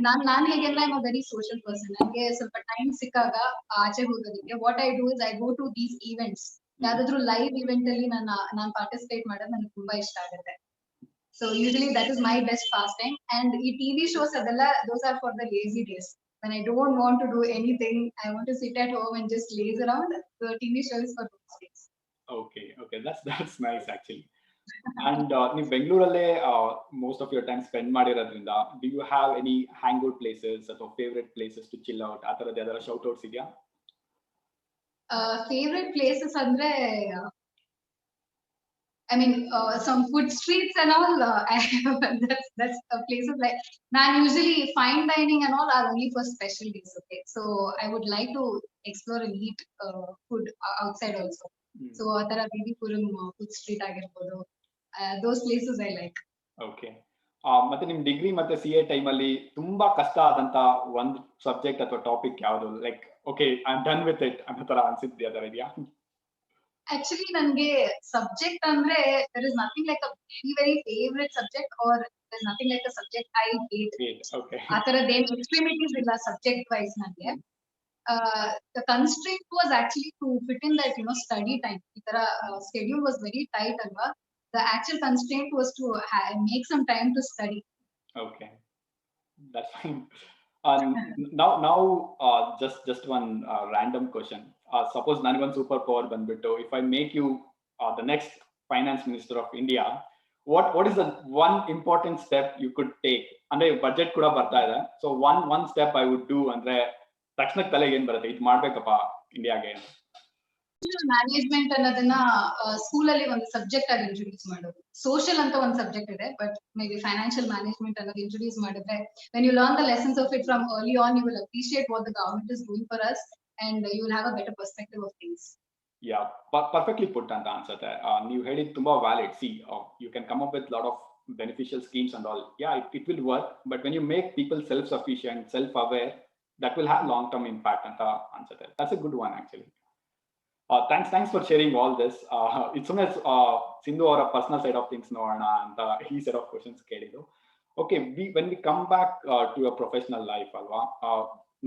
ನಾನ್ ಹೇಗೆ ಅಂದ್ರೆ ಐ ವೆರಿ ಸೋಷಿಯಲ್ ಪರ್ಸನ್. ನಂಗೆ ಸ್ವಲ್ಪ ಟೈಮ್ ಸಿಕ್ಕಾಗ ಆಚೆ ಹೋಗೋದಕ್ಕೆ what I do is I go to these events. ಯಾವ್ದಾದ್ರು ಲೈವ್ ಇವೆಂಟ್ ಅಲ್ಲಿ ನಾನು ಪಾರ್ಟಿಸಿಪೇಟ್ ಮಾಡೋದು ನನಗೆ ತುಂಬಾ ಇಷ್ಟ ಆಗುತ್ತೆ. So usually that is my best pastime. And ಈ TV shows ಅದೆಲ್ಲ those are for the lazy days. When I don't want to do anything, I want to sit at home and just laze around. The TV show is for those days. Okay, that's nice actually. And ನೀವು ಬೆಂಗಳೂರಲ್ಲೇ most of your time spend ಮಾಡಿರೋದ್ರಿಂದ, do you have any hangout places ಅಥವಾ favorite places to chill out? ಆ ತರದ್ದು ಯಾವ್ದಾರ shout outs ಇದೆಯಾ? Favorite places ಅಂದ್ರೆ I mean, some food streets and all. That's places like. Now, usually fine dining and all are only for special days. Okay, so I would like to explore and eat food outside also. So, atara Vivipuram food street ಆಗಿರ್ಬೋದು. Those places I like. Okay. ಮತ್ತೆ ನಿಮ್ degree ಮತ್ತೆ CA time ಅಲ್ಲಿ ತುಂಬಾ ಕಷ್ಟ ಆದಂತ ಒಂದು subject ಅಥವಾ ಟಾಪಿಕ್ ಯಾವುದು? Like okay I am done with it ಅನ್ನೋ ತರ ಅನ್ಸಿದ್ಯಾ ಅದರ ಇದೆಯಾ? Actually, ನನಗೆ subject ಅಂದ್ರೆ there is nothing like a very favorite subject or there is nothing like a subject I hate. Okay. ಆ ತರದ್ದೇನು extremities ಇಲ್ಲ subject wise ನನಗೆ. The constraint was actually to fit in that study time. ಈ ತರ schedule was very tight ಅಲ್ವಾ. The actual constraint was to make some time to study. Okay, that's fine. Now, just one random question. Suppose ನನಗೊಂದು super power ಬಂದ್ಬಿಟ್ಟು, if I make you the next finance minister of India, what is the one important step you could take? ಅಂದ್ರೆ budget ಕೂಡ ಬರ್ತಾ ಇದೆ, so one step I would do ಅಂದ್ರೆ ತಕ್ಷಣ ತಲೆಗೆ ಏನ್ ಬರುತ್ತೆ, ಇದು ಮಾಡ್ಬೇಕಪ್ಪ ಇಂಡಿಯಾಗೆ? ಮ್ಯಾನೇಜ್ಮೆಂಟ್ ಅನ್ನೋದನ್ನ ಸ್ಕೂಲ್ ಅಲ್ಲಿ ಒಂದು ಸಬ್ಜೆಕ್ಟ್ ಆಗಿ ಇಂಟ್ರೊಡ್ಯೂಸ್ ಮಾಡೋದು. ಸೋಷಿಯಲ್ ಅಂತ ಒಂದು ಸಬ್ಜೆಕ್ಟ್ ಇದೆ, but may be financial management ಅನ್ನೋದು ಇಂಟ್ರೊಡ್ಯೂಸ್ ಮಾಡಿದ್ರೆ when you learn the lessons of it from early on, you will appreciate what the government is doing for us and you will have a better perspective of things. Yeah, perfectly put ಅಂತ ಅನ್ಸುತ್ತೆ. ನೀವು ಹೇಳಿದ್ ತುಂಬಾ valid. See, you can come up with lot of beneficial schemes and all. Yeah, it will work, but when you make people self-sufficient, self-aware, that will have long-term impact ಅಂತ ಅನ್ಸುತ್ತೆ. That's a good one actually. Thanks for sharing all this. It's soon as Sindhu ಅವರ personal side of things ನೋಡೋಣ ಅಂತ ಈ set of questions ಕೇಳಿದ್ದು. Okay, when we come back to your professional life ಅಲ್ವಾ,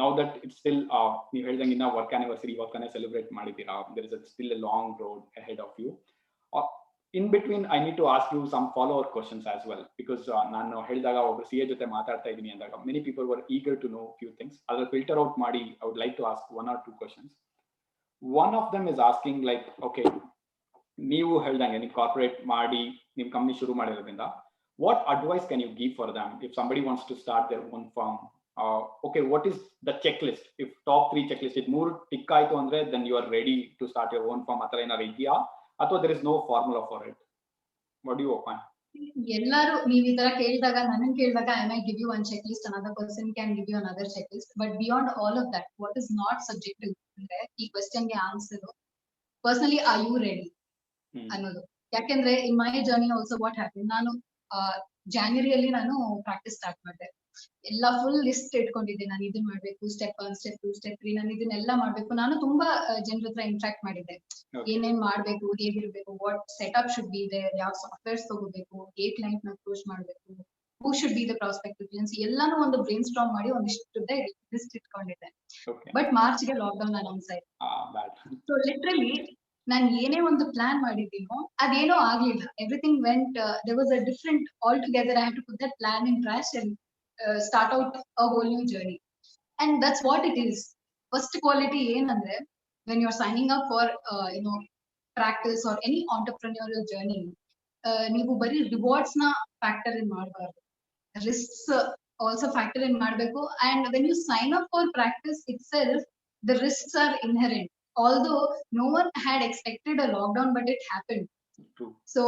now that it's still ನೀವು ಹೇಳಿದಂಗೆ ಇನ್ನ work anniversary ಇವತ್ತನೇ celebrate ಮಾಡಿದ್ದೀರಾ, there is still a long road ahead of you. In between I need to ask you some follow up questions as well, because ನಾನು ಹೇಳಿದಾಗ ಒಬ್ಬರು CA ಜೊತೆ ಮಾತಾಡ್ತಾ ಇದ್ದೀನಿ ಅಂದಾಗ many people were eager to know few things. ಅದರ filter out ಮಾಡಿ I would like to ask one or two questions. One of them is asking like, okay, ನೀವು ಹೇಳ್ದಂಗೆ ನೀವು ಕಾರ್ಪೊರೇಟ್ ಮಾಡಿ ನಿಮ್ಮ ಕಂಪನಿ ಶುರು ಮಾಡಿರೋದ್ರಿಂದ, what advice can you give for them if somebody wants to start their own firm? Okay, what is the checklist? If top 3 checklist it ಮೂರು tick ಆಯ್ತು ಅಂದ್ರೆ then you are ready to start your own firm ಅತರ ಏನಾದ್ರು ಇದೆಯಾ, ಅಥವಾ there is no formula for it? What do you opine? ಎಲ್ಲರೂ ನೀವು ಈ ತರ ಕೇಳಿದಾಗ ನನಗೆ ಕೇಳಿದಾಗ I might give you one checklist, another person can give you another checklist, but beyond all of that, what is not subjective ಅಂದ್ರೆ ಈ question ಗೆ answer personally are you ready ಅನ್ನೋದು. ಯಾಕೆಂದ್ರೆ in my journey also what happened, ನಾನು ಜಾನ್ವರಿಯಲ್ಲಿ ನಾನು practice start ಮಾಡಿದೆ. ಎಲ್ಲ full list ಇಟ್ಕೊಂಡಿದ್ದೆ, ನಾನು ಇದನ್ನ ಮಾಡ್ಬೇಕು, ಸ್ಟೆಪ್ 1 ಸ್ಟೆಪ್ 2 ಸ್ಟೆಪ್ 3, ನಾನು ಇದನ್ನೆಲ್ಲ ಮಾಡ್ಬೇಕು. ನಾನು ತುಂಬಾ ಜನರ ಹತ್ರ ಇಂಟ್ರಾಕ್ಟ್ ಮಾಡಿದ್ದೆ, ಏನೇನ್ ಮಾಡ್ಬೇಕು, ಹೇಗಿರ್ಬೇಕು, what setup should be there, ಯಾವ ಸಾಫ್ಟ್ವೇರ್ಸ್ ತಗೋಬೇಕು, ಕ್ಲೈಂಟ್ ನ ಅಪ್ರೋಚ್ ಮಾಡ್ಬೇಕು, who should be the prospective clients, ಎಲ್ಲಾನು ಒಂದು ಬ್ರೈನ್ ಸ್ಟಾರ್ಮ್ ಮಾಡಿ ಒಂದಿಷ್ಟು ಲಿಸ್ಟ್ ಇಟ್ಕೊಂಡಿದ್ದೆ. ಬಟ್ ಮಾರ್ಚ್ಗೆ ಲಾಕ್ಡೌನ್ ಅನೌನ್ಸ್ ಆಯ್ತು. ಸೊ ಲಿಟ್ರಲಿ ನಾನು ಏನೇ ಒಂದು ಪ್ಲಾನ್ ಮಾಡಿದ್ದೀನೋ ಅದೇನೋ ಆಗ್ಲಿಲ್ಲ. Everything went, there was a different altogether. I have to put that plan in trash and start out a whole new journey. And that's what it is. First quality ಏನಂದ್ರೆ when you're signing up for practice or any entrepreneurial journey, ನೀವು ಬರೀ rewards ನ factor ಇನ್ ಮಾಡಬಾರ್ದು, risks also factor in ಮಾಡಬೇಕು. And when you sign up for practice itself, the risks are inherent, although no one had expected a lockdown, but it happened. True. So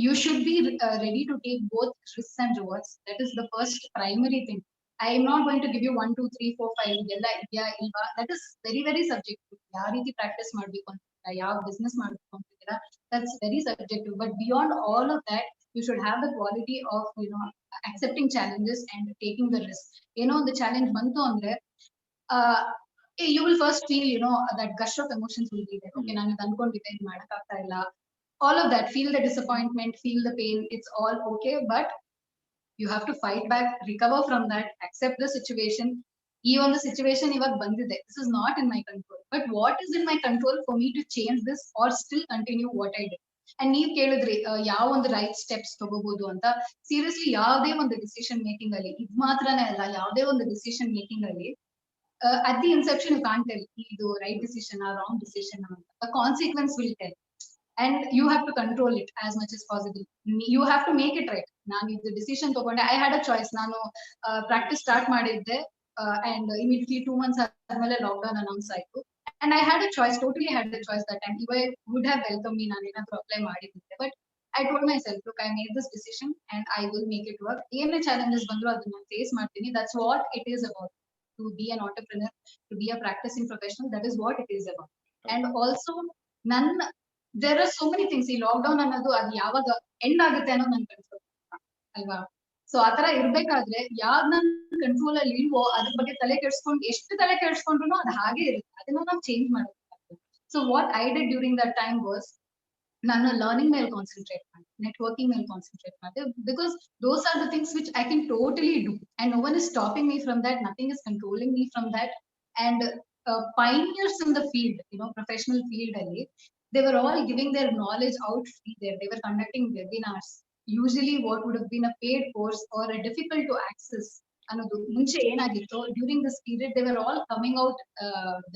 you should be ready to take both risks and rewards. That is the first primary thing. I am not going to give you 1 2 3 4 5 idella idya ilva. That is very very subjective. ಯಾವ ರೀತಿ practice ಮಾಡಬೇಕು ಅಂತ, ಯಾವ business ಮಾಡಬೇಕು ಅಂತಿದ್ದೀರಾ, that's very subjective. But beyond all of that, you should have the quality of accepting challenges and taking the risk. ಏನೋ ಒಂದು challenge ಬಂತು ಅಂದ್ರೆ uh, you will first feel, you know, that gush of emotions will be there. Okay, Mm. ನಾನು ಇದು ಅನ್ಕೊಂಡಿದ್ದೆ, ಇದು ಮಾಡಕ್ಕಾಗ್ತಾ ಇಲ್ಲ. All of that, feel the disappointment, feel the pain, it's all okay, but you have to fight back, recover from that, accept the situation. ಈ ಒಂದು situation ಇವಾಗ ಬಂದಿದೆ, this is not in my control, but what is in my control for me to change this or still continue what I did. And ನೀವ್ ಕೇಳಿದ್ರಿ ಯಾವ ಒಂದು right steps ತಗೋಬಹುದು ಅಂತ. ಸೀರಿಯಸ್ಲಿ ಯಾವುದೇ ಒಂದು ಡಿಸಿಷನ್ ಮೇಕಿಂಗ್ ಅಲ್ಲಿ ಇದ್ ಮಾತ್ರನೇ ಅಲ್ಲ, ಯಾವುದೇ ಒಂದು ಡಿಸಿಷನ್ ಮೇಕಿಂಗ್ ಅಲ್ಲಿ at the inception you can't tell ಇದು ರೈಟ್ ಡಿಸಿಷನ್ ರಾಂಗ್ ಡಿಸಿಷನ್ ಅಂತ. The consequence will tell and you have to control it as much as possible. You have to make it right. ನಾನು ಇದು decision ತಗೊಂಡೆ, I had a choice. ನಾನು practice start ಮಾಡಿದ್ದೆ and immediately 2 months ಆದ್ಮೇಲೆ lockdown announce ಆಯ್ತು. And I had a choice, totally had a choice that time. ಇವಾಗ would have welcome me, ನಾನು ಏನಾದ್ರು ಅಪ್ಲೈ ಮಾಡಿದ್ದೆ. But I told myself, look, I made this decision and I will make it work. ಏನೇ challenges ಬಂದ್ರು ಅದನ್ನ ನಾನು face ಮಾಡ್ತೀನಿ. That's what it is about. To be an entrepreneur, to be a practicing professional, that is what it is about. And also ನನ್ನ there are so many things. ಈ lockdown ಅನ್ನೋದು ಅದು ಯಾವಾಗ ಎಂಡ್ ಆಗುತ್ತೆ ಅನ್ನೋದು ನನ್ ಕಂಟ್ರೋಲ್ ಅಲ್ವಾ. ಸೊ ಆತರ ಇರ್ಬೇಕಾದ್ರೆ ಯಾವ್ದು ನನ್ ಕಂಟ್ರೋಲ್ ಅಲ್ಲಿ ಇಲ್ವೋ ಅದ್ರ ಬಗ್ಗೆ ತಲೆ ಕೆಡ್ಸ್ಕೊಂಡು, ಎಷ್ಟು ತಲೆ ಕೆಡ್ಸ್ಕೊಂಡ್ರು ಅದು ಹಾಗೆ ಇರುತ್ತೆ, ಅದನ್ನ ನಾವು ಚೇಂಜ್ ಮಾಡಬೇಕು. So what I did during that time was, ನಾನು ಲರ್ನಿಂಗ್ ಮೇಲೆ ಕಾನ್ಸಂಟ್ರೇಟ್ ಮಾಡಿದೆ, ನೆಟ್ವರ್ಕಿಂಗ್ ಮೇಲೆ ಕಾನ್ಸಂಟ್ರೇಟ್ ಮಾಡಿದೆ. Because those are the things which I can totally do and no one is stopping me from that, nothing is controlling me from that. And pioneers in the field, you know, professional field ಅಲ್ಲಿ, they were all giving their knowledge out free there. They were conducting webinars, usually what would have been a paid course or a difficult to access ಅನ್ನೋದು ಮುಂಚೆ ಏನಾಗಿತ್ತು. During this period they were all coming out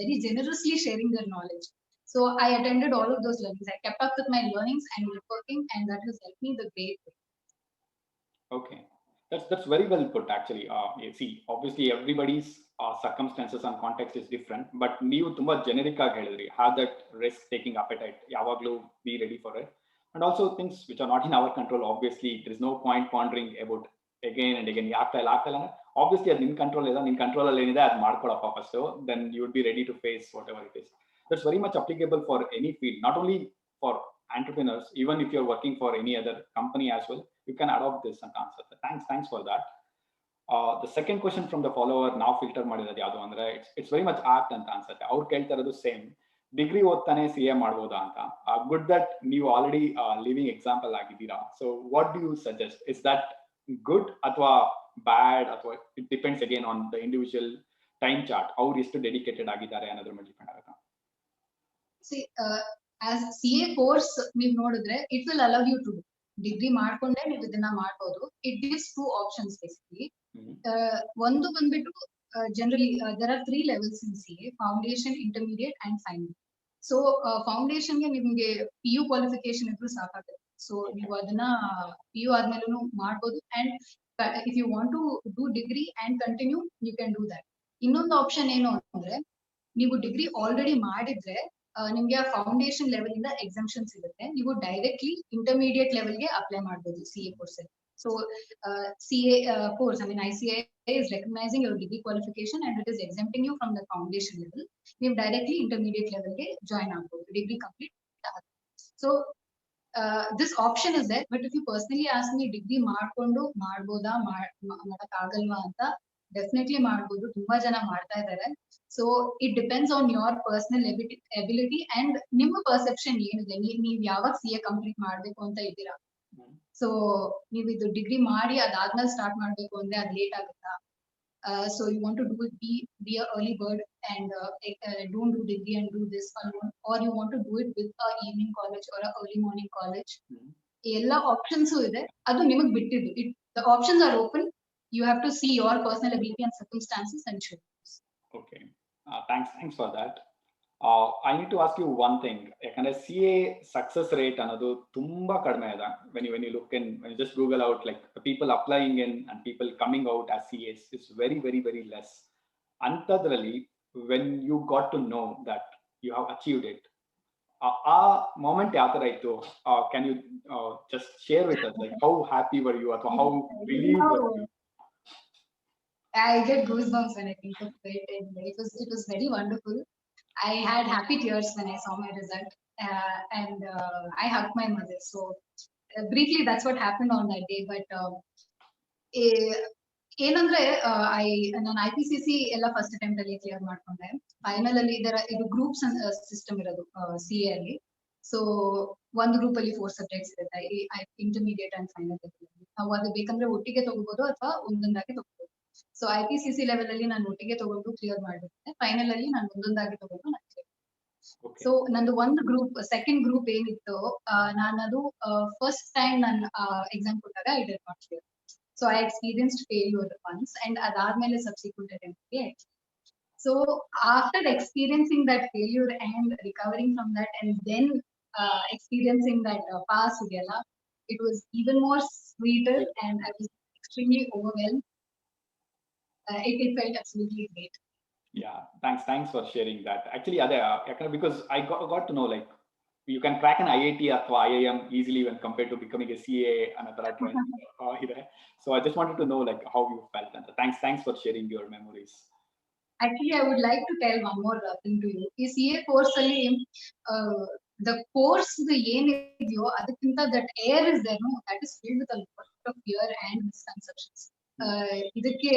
very generously sharing their knowledge. So I attended all of those learnings. I kept up with my learnings and networking, and that has helped me the great way. Okay, that's very well put actually. You see, obviously everybody's circumstances and context is different, but ನೀವು ತುಂಬಾ generic ಆಗಿ ಹೇಳಿದ್ರಿ, have that risk taking appetite, ಯಾವಾಗ್ಲೂ be ready for it. And also things which are not in our control, obviously there is no point pondering about again and again ಆಗ್ತಾ ಇಲ್ಲ obviously ಅದು ನಿನ್ control ಇಲ್ಲ, ನಿನ್ control ಅಲ್ಲಿ ಏನಿದೆ ಅದು ಮಾಡ್ಕೊಳಪ್ಪ first, then you would be ready to face whatever it is. That's very much applicable for any field, not only for entrepreneurs, even if you're working for any other company as well, you can adopt this and answer that. Thanks for that. The second question from the follower, now filter ಮಾಡಿರೋದು ಯಾವುದು ಅಂದ್ರೆ, it's very much apt ಅಂತ ಅನ್ಸುತ್ತೆ. ಅವ್ರು ಕೇಳ್ತಾ ಇರೋದು same, degree ಓದ್ತಾನೆ CA ಮಾಡ್ಬೋದಾ ಅಂತ. ಗುಡ್ ದಟ್ ನೀವು ಆಲ್ರೆಡಿ ಲಿವಿಂಗ್ ಎಕ್ಸಾಂಪಲ್ ಆಗಿದ್ದೀರಾ. So what do you suggest, is that good ಅಥವಾ ಬ್ಯಾಡ್, ಅಥವಾ it depends again on the individual time chart, ಅವ್ರು ಎಷ್ಟು ಡೆಡಿಕೇಟೆಡ್ ಆಗಿದ್ದಾರೆ ಅನ್ನೋದ್ರ ಮೇಲೆ ಡಿಪೆಂಡ್ ಆಗುತ್ತಾ? See, as CA course ನೀವು ನೋಡಿದ್ರೆ, it will allow you to do. Degree ಮಾಡ್ಕೊಂಡೆ ನೀವು ಇದನ್ನ ಮಾಡ್ಬೋದು. It gives two options basically. ಒಂದು ಬಂದ್ಬಿಟ್ಟು generally there are 3 levels in CA: foundation, intermediate and final. So foundation ಗೆ ನಿಮ್ಗೆ PU qualification ಇದ್ರೂ ಸಾಕಾಗುತ್ತೆ. ಸೊ ನೀವು ಅದನ್ನ PU ಆದ್ಮೇಲೂ ಮಾಡ್ಬೋದು. And if you want to do degree and continue, you can do that. ಇನ್ನೊಂದು ಆಪ್ಷನ್ ಏನು ಅಂದ್ರೆ, ನೀವು ಡಿಗ್ರಿ ಆಲ್ರೆಡಿ ಮಾಡಿದ್ರೆ ನಿಮ್ಗೆ ಆ ಫೌಂಡೇಶನ್ ಲೆವೆಲ್ ಇಂದ ಎಕ್ಸಂಪ್ಷನ್ ಸಿಗುತ್ತೆ, ನೀವು ಡೈರೆಕ್ಟ್ಲಿ ಇಂಟರ್ಮೀಡಿಯೇಟ್ ಲೆವೆಲ್ಗೆ ಅಪ್ಲೈ ಮಾಡಬಹುದು CA ಕೋರ್ಸ್ ಅಲ್ಲಿ. So CA course, I mean ICAI is recognizing your degree qualification and it is exempting you from the foundation level. ನೀವು ಡೈರೆಕ್ಟ್ಲಿ ಇಂಟರ್ಮೀಡಿಯೇಟ್ ಲೆವೆಲ್ಗೆ ಜಾಯಿನ್ ಆಗಬಹುದು degree complete. So this option is there, but if you personally ask me, degree ಮಾಡ್ಕೊಂಡು ಮಾಡ್ಬೋದಾ ಮಾಡಕ್ ಆಗಲ್ವಾ ಅಂತ, definitely ಮಾಡ್ಬೋದು. ತುಂಬಾ ಜನ ಮಾಡ್ತಾ ಇದ್ದಾರೆ. So it depends on your personal ability and ನಿಮ್ಮ ಪರ್ಸೆಪ್ಷನ್ ಏನಿದೆ, ನೀವ್ ಯಾವಾಗ CA ಕಂಪ್ಲೀಟ್ ಮಾಡ್ಬೇಕು ಅಂತ ಇದ್ದೀರಾ. ಸೊ ನೀವು ಇದು ಡಿಗ್ರಿ ಮಾಡಿ ಅದಾದ್ಮೇಲೆ ಸ್ಟಾರ್ಟ್ ಮಾಡ್ಬೇಕು ಅಂದ್ರೆ ಅದು ಲೇಟ್ ಆಗುತ್ತಾ? So you want to do it, be a early bird and don't do degree and do this alone, or you want to do it with a evening college or a early morning college. ಎಲ್ಲ options ಇದೆ, ಅದು ನಿಮಗೆ ಬಿಟ್ಟಿದ್ದು. The options are open. You have to see your personal ability and circumstances and choose. Okay, thanks for that. I need to ask you one thing. ಯಾಕಂದ್ರೆ CA success rate ಅನ್ನೋದು ತುಂಬಾ ಕಡಿಮೆ ಇದೆ. When you look in, when you just Google out like the people applying in and people coming out as CAs is very less. ಅಂತದ್ರಲ್ಲಿ when you got to know that you have achieved it, ಆ moment ಯಾವ ತರ ಇತ್ತು? Can you just share with us, like how happy were you, ಅಥವಾ how relieved were you? I get goosebumps when I think of it. It was very wonderful. I had happy tears when I saw my result, and I hugged my mother. So briefly, that's what happened on that day. But ಏನಂದ್ರೆ ನಾನು IPCC ಎಲ್ಲ first attempt ಅಲ್ಲಿ clear ಮಾಡ್ಕೊಂಡೆ. Final ಅಲ್ಲಿ ಇದು groups system ಇರೋದು CA ಅಲ್ಲಿ. So ಒಂದು ಗ್ರೂಪ್ ಅಲ್ಲಿ 4 ಸಬ್ಜೆಕ್ಟ್ಸ್ ಇರುತ್ತೆ, ಇಂಟರ್ಮೀಡಿಯೇಟ್ ಅಂಡ್ ಫೈನಲ್. ನಾವು ಅದು ಬೇಕಂದ್ರೆ ಒಟ್ಟಿಗೆ ತಗೋಬಹುದು ಅಥವಾ ಒಂದೊಂದಾಗಿ ತಗೋಬಹುದು. ಸೊ IPCC ಲೆವೆಲ್ ಅಲ್ಲಿ ನಾನು ಒಟ್ಟಿಗೆ ತಗೊಂಡು ಕ್ಲಿಯರ್ ಮಾಡಿದ್ದೆ. ಫೈನಲ್ ಅಲ್ಲಿ ನಾನು ಒಂದೊಂದಾಗಿ ತಗೊಂಡು ನಾನು clear. Okay. ಸೊ ನಂದು ಒಂದು ಗ್ರೂಪ್, ಸೆಕೆಂಡ್ ಗ್ರೂಪ್ ಏನಿತ್ತು, ನಾನು ಅದು ಫಸ್ಟ್ ಟೈಮ್ ನಾನು ಎಕ್ಸಾಮ್ ಕೊಟ್ಟಾಗ I did not clear. So I experienced failure once, and adadmele subsequent attempt. So after experiencing that failure and recovering from that, and then experiencing that pass together, it was even more sweeter, and I was extremely overwhelmed. It felt absolutely great. Yeah, thanks for sharing that. Actually, because I got to know, like, you can crack an IIT or IIM easily when compared to becoming a CA and other trend. So I just wanted to know, like, how you felt. And thanks for sharing your memories. Actually, I would like to tell one more thing to you. Is CA course ಅಲ್ಲಿ the course ಏನಿದೆಯೋ ಅದಕ್ಕಿಂತ that air is there, no, that is filled with a lot of fear and misconceptions. ಇದಕ್ಕೆ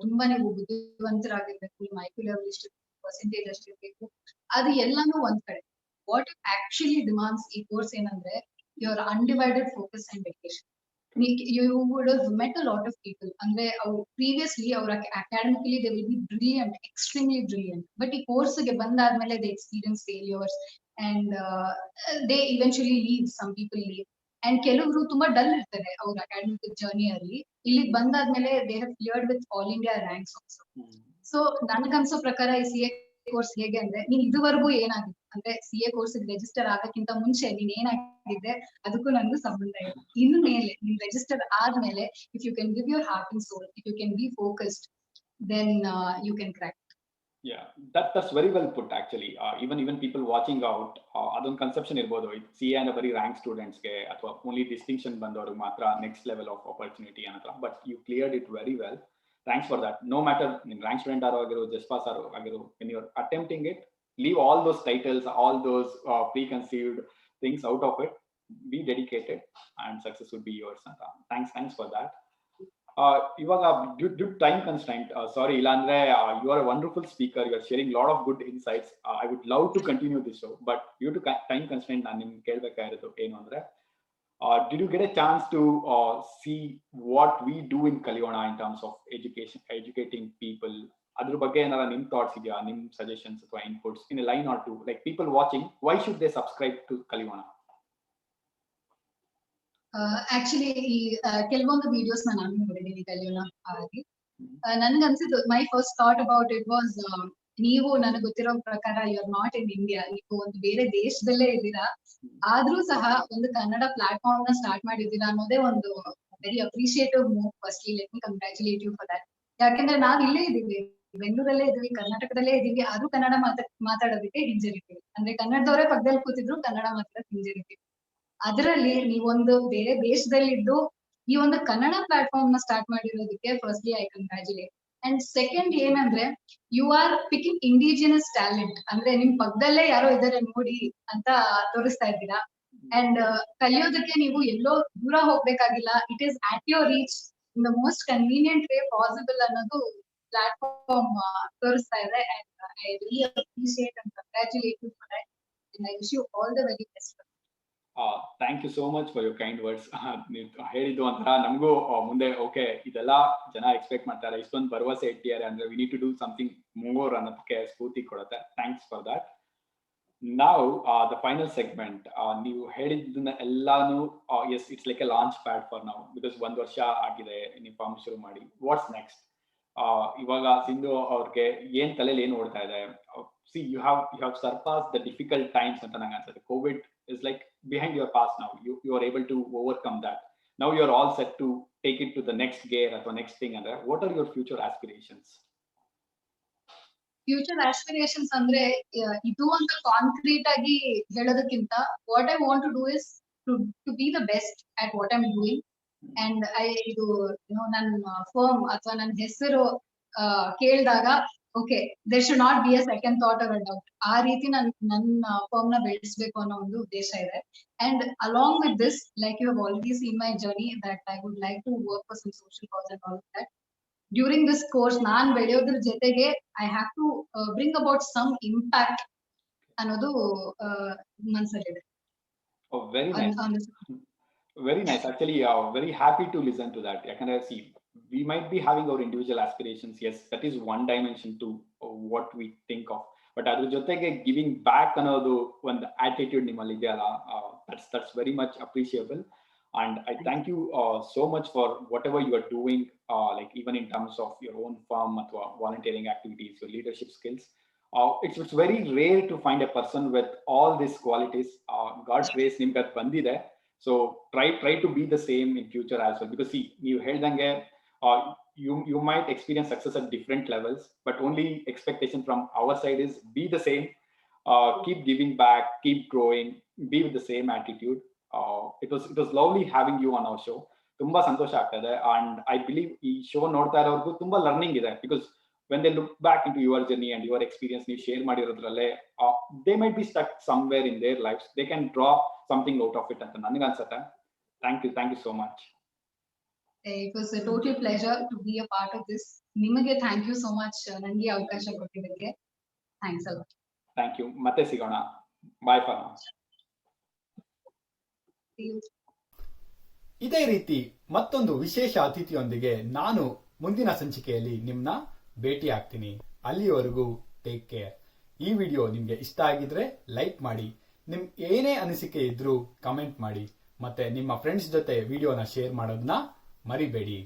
ತುಂಬಾ ನೀವು ಬುದ್ಧಿವಂತರಾಗಿರ್ಬೇಕು, ನಿಮ್ಮ IQ level ಇಷ್ಟಿರ್ಬೇಕು, percentage ಅಷ್ಟಿರ್ಬೇಕು, ಅದು ಎಲ್ಲಾನು ಒಂದ್ ಕಡೆ. ವಾಟ್ ಇಟ್ ಆಕ್ಚುಲಿ ಡಿಮಾಂಡ್ಸ್ ಈ ಕೋರ್ಸ್ ಏನಂದ್ರೆ your undivided focus and dedication. You would have met a lot of people, ಅಂದ್ರೆ previously our academically they will be brilliant, extremely brilliant, but ಈ course ಗೆ ಬಂದಾದ್ಮೇಲೆ they experience failures and they eventually leave. Some people leave, and ಕೆಲವರು ತುಂಬಾ dull ಇರ್ತಾರೆ ಅವ್ರ academic journey ಅಲ್ಲಿ. ಇಲ್ಲಿಗೆ ಬಂದಾದ್ಮೇಲೆ they have cleared with all India ranks also. So ನನಗನ್ಸೋ ಪ್ರಕಾರ ಈ CA ಕೋರ್ಸ್ ಹೇಗೆ ಅಂದ್ರೆ, ನೀನ್ ಇದುವರೆಗೂ ಏನಾಗಿದೆ ಅಂದ್ರೆ CA ಕೋರ್ಸ್ ರಿಜಿಸ್ಟರ್ ಆಗಕ್ಕಿಂತ ಮುಂಚೆ ನೀನ್ ಏನಾಗಿದ್ದೆ ಅದಕ್ಕೂ ನನಗೂ ಸಂಬಂಧ ಇದೆ. ಇನ್ನು ಮೇಲೆ ನೀನ್ ರಿಜಿಸ್ಟರ್ ಆದ್ಮೇಲೆ if you can give your heart and soul, if you can be focused, then you can crack. Yeah, that's very well put actually. Even people watching out, adon conception irbodu, CA and very rank students ge athwa only distinction bandoru matra next level of opportunity anatra, but you cleared it very well. Thanks for that. No matter rank student aro agiru, just pass aro agiru, when you're attempting it, leave all those titles, all those preconceived things out of it. Be dedicated and success will be yours. Thanks for that. ಇವಾಗ due time constant, sorry, ಇಲ್ಲಾಂದ್ರೆ you are a wonderful speaker, you are sharing lot of good insights. I would love to continue this show, but due to time constant ನಾನು ನಿಮ್ಗೆ ಕೇಳಬೇಕಾಗಿರೋದು ಏನು ಅಂದ್ರೆ, did you get a chance to see what we do in Kaliyona in terms of educating people? ಅದ್ರ ಬಗ್ಗೆ ಏನಾರ ನಿಮ್ thoughts ಇದೆಯಾ, ನಿಮ್ ಸಜೆಷನ್ಸ್ ಅಥವಾ inputs in a line or to, like people watching, why should they subscribe to Kaliyona? Actually ಈ ಕೆಲವೊಂದು videos ನಾನು ನೋಡಿದ್ದೀನಿ ಕಲಿಯೋಣ ಆಗಿ. ನನ್ಗೆ ಅನ್ಸಿದ್ದು, my first thought about it was, ನೀವು ನನಗೆ ಗೊತ್ತಿರೋ ಪ್ರಕಾರ you are not in India, ನೀವು ಒಂದು ಬೇರೆ ದೇಶದಲ್ಲೇ ಇದ್ದೀರಾ, ಆದ್ರೂ ಸಹ ಒಂದು ಕನ್ನಡ ಪ್ಲಾಟ್ಫಾರ್ಮ್ ನ ಸ್ಟಾರ್ಟ್ ಮಾಡಿದ್ದೀರಾ ಅನ್ನೋದೇ ಒಂದು very appreciative move. Firstly let me congratulate you for that. ಯಾಕಂದ್ರೆ ನಾವ್ ಇಲ್ಲೇ ಇದೀವಿ, ಬೆಂಗಳೂರಲ್ಲೇ ಇದೀವಿ, ಕರ್ನಾಟಕದಲ್ಲೇ ಇದೀವಿ, ಆದ್ರೂ ಕನ್ನಡ ಮಾತಾಡೋದಕ್ಕೆ ಹಿಂಜರಿತೀವಿ. ಅಂದ್ರೆ ಕನ್ನಡದವರೇ ಪಕ್ಕದಲ್ಲಿ ಕೂತಿದ್ರು ಕನ್ನಡ ಮಾತಾಡೋಕೆ ಹಿಂಜರಿತೀವಿ. ಅದರಲ್ಲಿ ನೀವೊಂದು ಬೇರೆ ದೇಶದಲ್ಲಿದ್ದು ಈ ಒಂದು ಕನ್ನಡ ಪ್ಲಾಟ್ಫಾರ್ಮ್ ನ ಸ್ಟಾರ್ಟ್ ಮಾಡಿರೋದಕ್ಕೆ firstly I congratulate. And second ಏನಂದ್ರೆ, you are picking indigenous talent, ಅಂದ್ರೆ ನಿಮ್ ಪಕ್ಕದಲ್ಲೇ ಯಾರೋ ಇದಾರೆ ನೋಡಿ ಅಂತ ತೋರಿಸ್ತಾ ಇದ್ದೀರಾ. ಅಂಡ್ ಕಲಿಯೋದಕ್ಕೆ ನೀವು ಎಲ್ಲೋ ದೂರ ಹೋಗ್ಬೇಕಾಗಿಲ್ಲ, it is at your reach in the most convenient way possible ಅನ್ನೋದು ಪ್ಲಾಟ್ಫಾರ್ಮ್ ತೋರಿಸ್ತಾ ಇದೆ. And I really appreciate and congratulate you for that, and I wish you all the very best. Thank you so much for your kind words. ನೀವು ಹೇಳಿದ್ದು ಒಂಥರ ನಮಗೂ ಮುಂದೆ okay, ಇದೆಲ್ಲ ಜನ ಎಕ್ಸ್ಪೆಕ್ಟ್ ಮಾಡ್ತಾರೆ, ಇಷ್ಟೊಂದು ಭರವಸೆ ಇಟ್ಟಿದ್ದಾರೆ ಅಂದ್ರೆ we need to do something more ಅನ್ನೋದಕ್ಕೆ ಸ್ಫೂರ್ತಿ ಕೊಡುತ್ತೆ. Thanks for that. ನಾವು ದ ಫೈನಲ್ ಸೆಗ್ಮೆಂಟ್, ನೀವು ಹೇಳಿದ್ದನ್ನ ಎಲ್ಲಾನು, yes, it's like a launch pad for ನಾವು, ಬಿಕಾಸ್ 1 ವರ್ಷ ಆಗಿದೆ ನೀವು ಫಾರ್ಮ್ ಶುರು ಮಾಡಿ. What's next? ಇವಾಗ ಸಿಂಧು ಅವ್ರಿಗೆ ಏನ್ ತಲೆಯಲ್ಲಿ ಏನ್ ಓಡ್ತಾ ಇದೆ? See, you have surpassed the difficult times ಅಂತ ನಂಗೆ ಅನ್ಸುತ್ತೆ. COVID is like behind your past now. You are able to overcome that. Now you are all set to take it to the next gear ಅಥವಾ next thing. ಅಂದ್ರೆ what are your future aspirations? Future aspirations ಅಂದ್ರೆ ಇದು ಅಂತ concrete ಆಗಿ ಹೇಳೋದಕ್ಕಿಂತ, what I want to do is to be the best at what I am doing. And ಇದು ನನ್ನ firm ಅಥವಾ ನನ್ನ ಹೆಸರು ಕೇಳಿದಾಗ, okay, there should not be a second thought or a doubt. ಆ ರೀತಿ ನನ್ನ ಫರ್ಮ್ ನ ಬೆಳೆಸಬೇಕು ಅನ್ನೋ ಒಂದು ಉದ್ದೇಶ ಇದೆ. And along with this, like you have already seen my journey, that I would like to work for some social cause and all that. During this course ನಾನ್ ಬೆಳೆಯೋದ್ರ ಜೊತೆಗೆ I have to bring about some impact ಅನ್ನೋದು ಮನ್ಸಲ್ಲಿದೆ. Very nice. Very nice. Actually, very happy to listen to that. Yakandre, see, we might be having our individual aspirations. Yes, that is one dimension to what we think of. But ಅದ್ರ ಜೊತೆಗೆ giving back ಅನ್ನೋದು ಒಂದು attitude ನಿಮ್ಮಲ್ಲಿ ಇದೆಯಲ್ಲ, that's very much appreciable. And I thank you so much for whatever you are doing, like even in terms of your own firm ಅಥವಾ volunteering activities, your leadership skills. It's very rare to find a person with all these qualities. God's grace ನಿಮ್ಗೆ ಅದು ಬಂದಿದೆ. So try to be the same in future as well, because see, you ಹೇಳ್ದಂಗೆ you might experience success at different levels, but only expectation from our side is be the same, keep giving back, keep growing, be with the same attitude. It was lovely having you on our show. ತುಂಬಾ ಸಂತೋಷ ಆಗ್ತಾ ಇದೆ, and I believe ಈ show ನೋಡ್ತಾ ಇರೋರ್ಗೂ ತುಂಬಾ learning ಇದೆ, because when they look back into your journey and your experience ನೀವು share ಮಾಡಿರೋದ್ರಲ್ಲೇ they might be stuck somewhere in their lives, they can draw something out of it ಅಂತ ನನಗೆ ಅನ್ಸುತ್ತೆ. Thank you so much. It was a total pleasure to be a part of this. ನಿಮಗೆ thank you so much ನನಗೆ ಅವಕಾಶ ಕೊಟ್ಟಿದ್ದಕ್ಕೆ. Thanks a lot. Thank you. ಮತ್ತೆ ಸಿಗೋಣ. Bye for now. ಇದೇ ರೀತಿ ಮತ್ತೊಂದು ವಿಶೇಷ ಅತಿಥಿಯೊಂದಿಗೆ ನಾನು ಮುಂದಿನ ಸಂಚಿಕೆಯಲ್ಲಿ ನಿಮ್ಮನ್ನ ಭೇಟಿ ಆಗ್ತೀನಿ. ಅಲ್ಲಿಯವರೆಗೂ ಟೇಕ್ ಕೇರ್. ಈ ವಿಡಿಯೋ ನಿಮ್ಗೆ ಇಷ್ಟ ಆಗಿದ್ರೆ ಲೈಕ್ ಮಾಡಿ, ನಿಮ್ ಏನೇ ಅನಿಸಿಕೆ ಇದ್ರೂ ಕಮೆಂಟ್ ಮಾಡಿ, ಮತ್ತೆ ನಿಮ್ಮ ಫ್ರೆಂಡ್ಸ್ ಜೊತೆ ವಿಡಿಯೋನ ಶೇರ್ ಮಾಡೋದನ್ನ ಮರಿಬೇಡಿ.